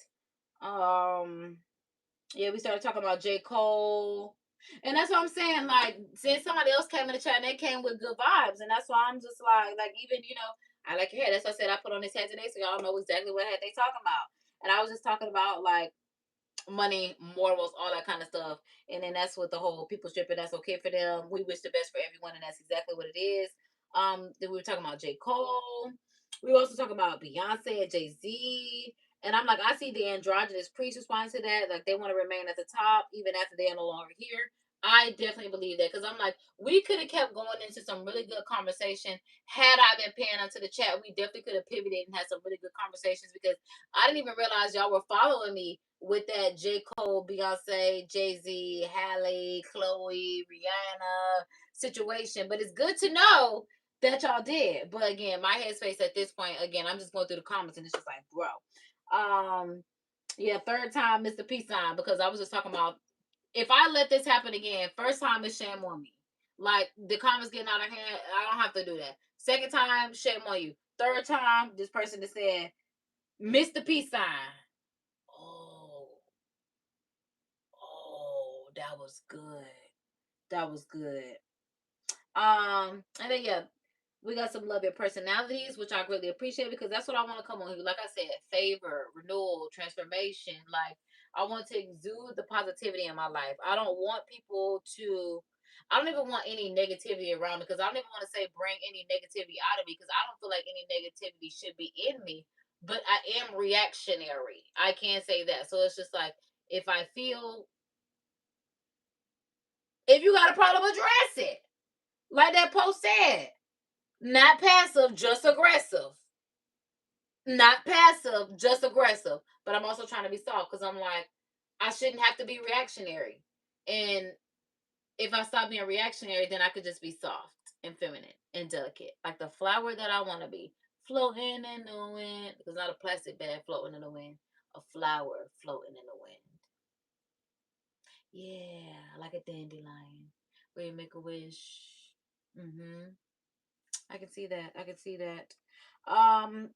Yeah, we started talking about J. Cole. And that's what I'm saying. Like, since somebody else came in the chat and they came with good vibes. And that's why I'm just like even, I like your hat. That's what I said I put on this hat today, so y'all know exactly what hat they talking about. And I was just talking about like money, morals, all that kind of stuff. And then that's what the whole people stripping, that's okay for them. We wish the best for everyone, and that's exactly what it is. Then we were talking about J. Cole. We were also talking about Beyonce and Jay-Z. And I'm like, I see the androgynous priest responding to that. Like, they want to remain at the top even after they are no longer here. I definitely believe that because I'm like, we could have kept going into some really good conversation. Had I been paying onto the chat, we definitely could have pivoted and had some really good conversations because I didn't even realize y'all were following me with that J. Cole, Beyonce, Jay-Z, Halle, Chloe, Rihanna situation. But it's good to know that y'all did. But again, my headspace at this point, again, I'm just going through the comments and it's just like, bro. Yeah, third time Mr. Peace sign because I was just talking about if I let this happen again, first time is shame on me. Like the comments getting out of hand, I don't have to do that. Second time, shame on you. Third time, this person that said, Mr. Peace sign. Oh, that was good. That was good. And then yeah, we got some love your personalities, which I greatly appreciate because that's what I want to come on here. Like I said, favor, renewal, transformation. Like I want to exude the positivity in my life. I don't want people to I don't even want any negativity around me, because I don't even want to say bring any negativity out of me, because I don't feel like any negativity should be in me. But I am reactionary. I can't say that. So it's just like, if I feel, if you got a problem, address it. Like that post said, not passive, just aggressive. Not passive, just aggressive. But I'm also trying to be soft, because I'm like, I shouldn't have to be reactionary. And if I stop being reactionary, then I could just be soft and feminine and delicate, like the flower that I want to be, floating in the wind. It's not a plastic bag floating in the wind, a flower floating in the wind. Yeah, like a dandelion where you make a wish. I can see that. I can see that. Um,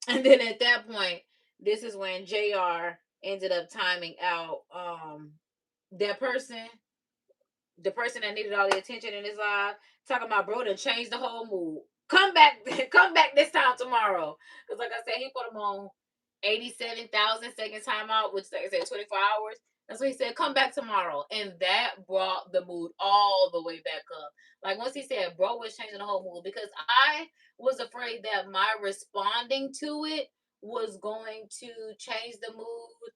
and then at that point, this is when JR ended up timing out that person, the person that needed all the attention in his life, talking about, bro, to change the whole mood. Come back, come back this time tomorrow. Because like I said, he put him on 87,000 second timeout, which like I said, 24 hours. That's what he said, come back tomorrow. And that brought the mood all the way back up. Like once he said, bro was changing the whole mood, because I was afraid that my responding to it was going to change the mood.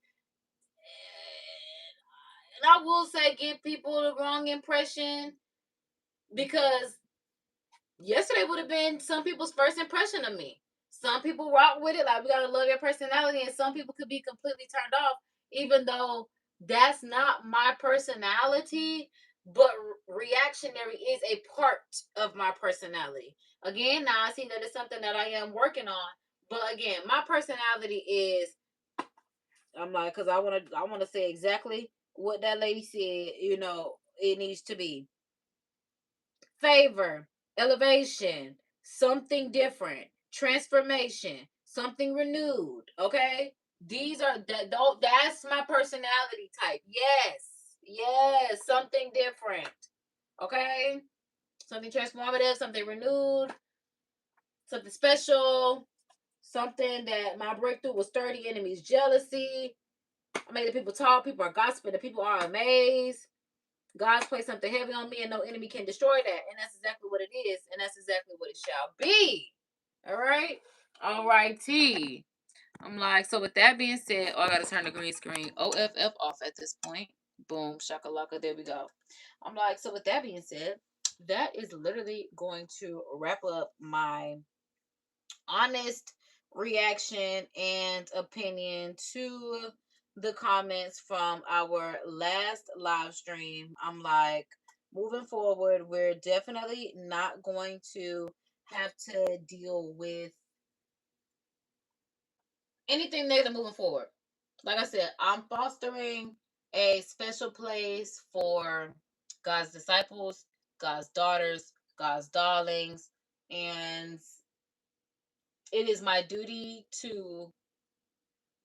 And I will say, give people the wrong impression, because yesterday would have been some people's first impression of me. Some people rock with it, like, we gotta love your personality, and some people could be completely turned off, even though that's not my personality. But reactionary is a part of my personality. Again, now I see that it's something that I am working on. But again, my personality is, I'm like, because I want to say exactly what that lady said. It needs to be favor, elevation, something different, transformation, something renewed. Okay, these are that's my personality type. Yes, something different. Okay, something transformative, something renewed, something special, something that my breakthrough was 30 enemies, jealousy. I made the people talk, people are gossiping, the people are amazed. God's placed something heavy on me, and no enemy can destroy that. And that's exactly what it is. And that's exactly what it shall be. All right? All righty. I'm like, so with that being said, I got to turn the green screen OFF off at this point. Boom, shakalaka, there we go. I'm like, so with that being said, that is literally going to wrap up my honest reaction and opinion to the comments from our last live stream. I'm like, moving forward, we're definitely not going to have to deal with anything negative moving forward. Like I said, I'm fostering a special place for God's disciples, God's daughters, God's darlings, and it is my duty to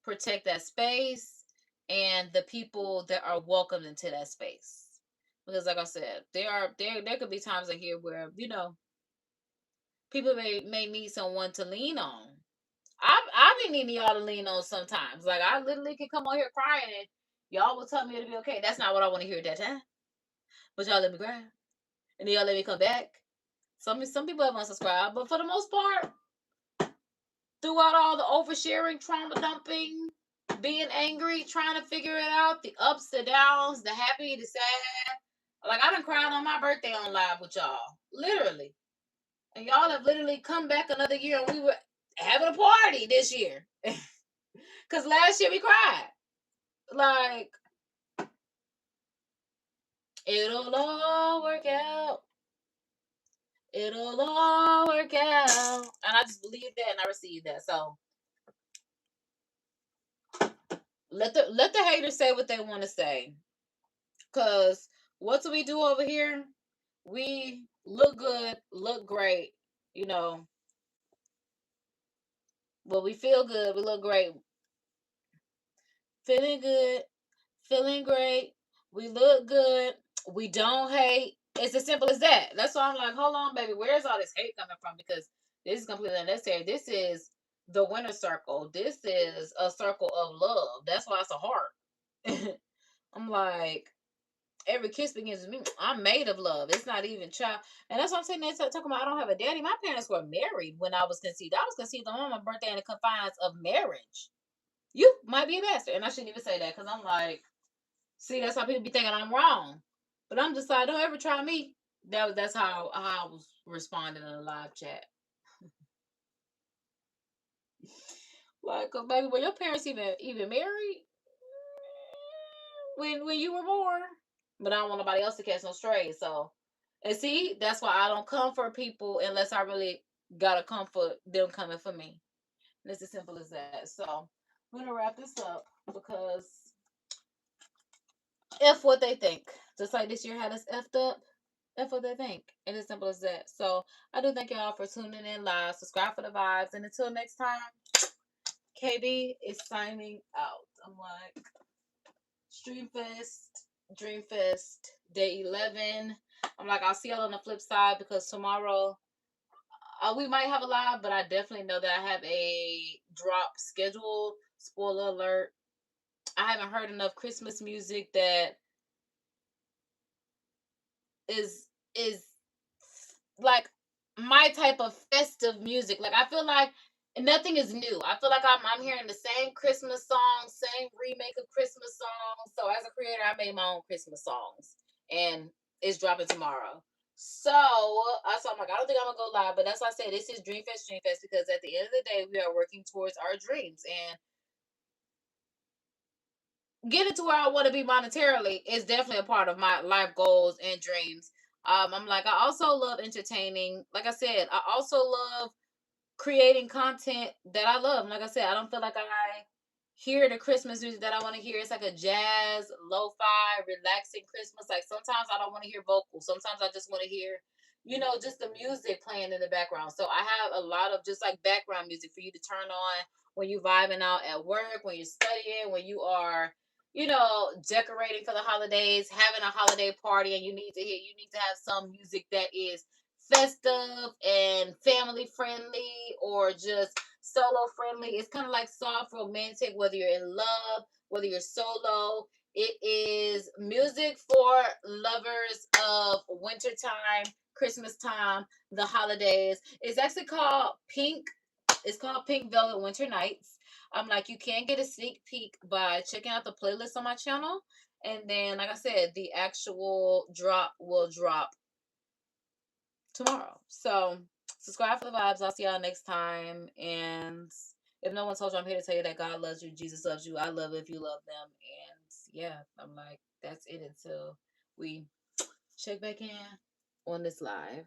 protect that space and the people that are welcomed into that space. Because like I said, there could be times in here where, people may need someone to lean on. I've been needing y'all to lean on sometimes. Like, I literally can come on here crying and y'all will tell me it'll be okay. That's not what I want to hear at that time. But y'all let me cry. And then y'all let me come back. Some people have unsubscribed, but for the most part, throughout all the oversharing, trauma dumping, being angry, trying to figure it out, the ups, the downs, the happy, the sad. Like, I done cried on my birthday on live with y'all. Literally. And y'all have literally come back another year, and we were having a party this year. Because last year we cried. Like, it'll all work out. It'll all work out. And I just believe that and I receive that. So let the haters say what they want to say. Cause what do we do over here? We look good, look great, well, we feel good, we look great. Feeling good, feeling great, we look good, we don't hate. It's as simple as that. That's why I'm like, hold on, baby, where's all this hate coming from? Because this is completely unnecessary. This is the winner circle. This is a circle of love. That's why it's a heart. I'm like, every kiss begins with me. I'm made of love. It's not even child. And that's what I'm saying. They're talking about I don't have a daddy. My parents were married when I was conceived. I was conceived on my birthday in the confines of marriage. You might be a bastard. And I shouldn't even say that because I'm like, see, that's how people be thinking I'm wrong. But I'm just like, don't ever try me. That's how I was responding in a live chat. Like, baby, were your parents even married when you were born? But I don't want nobody else to catch no strays. So, and see, that's why I don't comfort people unless I really gotta comfort them coming for me. And it's as simple as that. So, I'm gonna wrap this up because F what they think. Just like this year had us effed up. F what they think. And it's simple as that. So I do thank y'all for tuning in live. Subscribe for the vibes. And until next time, KD is signing out. I'm like, Streamfest, Dreamfest, day 11. I'm like, I'll see y'all on the flip side because tomorrow we might have a live, but I definitely know that I have a drop schedule. Spoiler alert. I haven't heard enough Christmas music that is like my type of festive music. Like I feel like nothing is new. I feel like I'm hearing the same Christmas songs, same remake of Christmas songs. So as a creator, I made my own Christmas songs, and it's dropping tomorrow. So I'm like, I don't think I'm gonna go live, but that's why I say this is Dreamfest, because at the end of the day, we are working towards our dreams and getting to where I want to be monetarily is definitely a part of my life goals and dreams. I'm like, I also love entertaining. Like I said, I also love creating content that I love. Like I said, I don't feel like I hear the Christmas music that I want to hear. It's like a jazz, lo-fi, relaxing Christmas. Like sometimes I don't want to hear vocals. Sometimes I just want to hear, just the music playing in the background. So I have a lot of just like background music for you to turn on when you're vibing out at work, when you're studying, when you are decorating for the holidays, having a holiday party, and you need to have some music that is festive and family friendly or just solo friendly. It's kind of like soft romantic, whether you're in love, whether you're solo. It is music for lovers of wintertime, Christmas time, the holidays. It's actually called Pink. It's called Pink Velvet Winter Nights. I'm like, you can get a sneak peek by checking out the playlist on my channel. And then, like I said, the actual drop will drop tomorrow. So, subscribe for the vibes. I'll see y'all next time. And if no one told you, I'm here to tell you that God loves you. Jesus loves you. I love if you love them. And yeah, I'm like, that's it until we check back in on this live.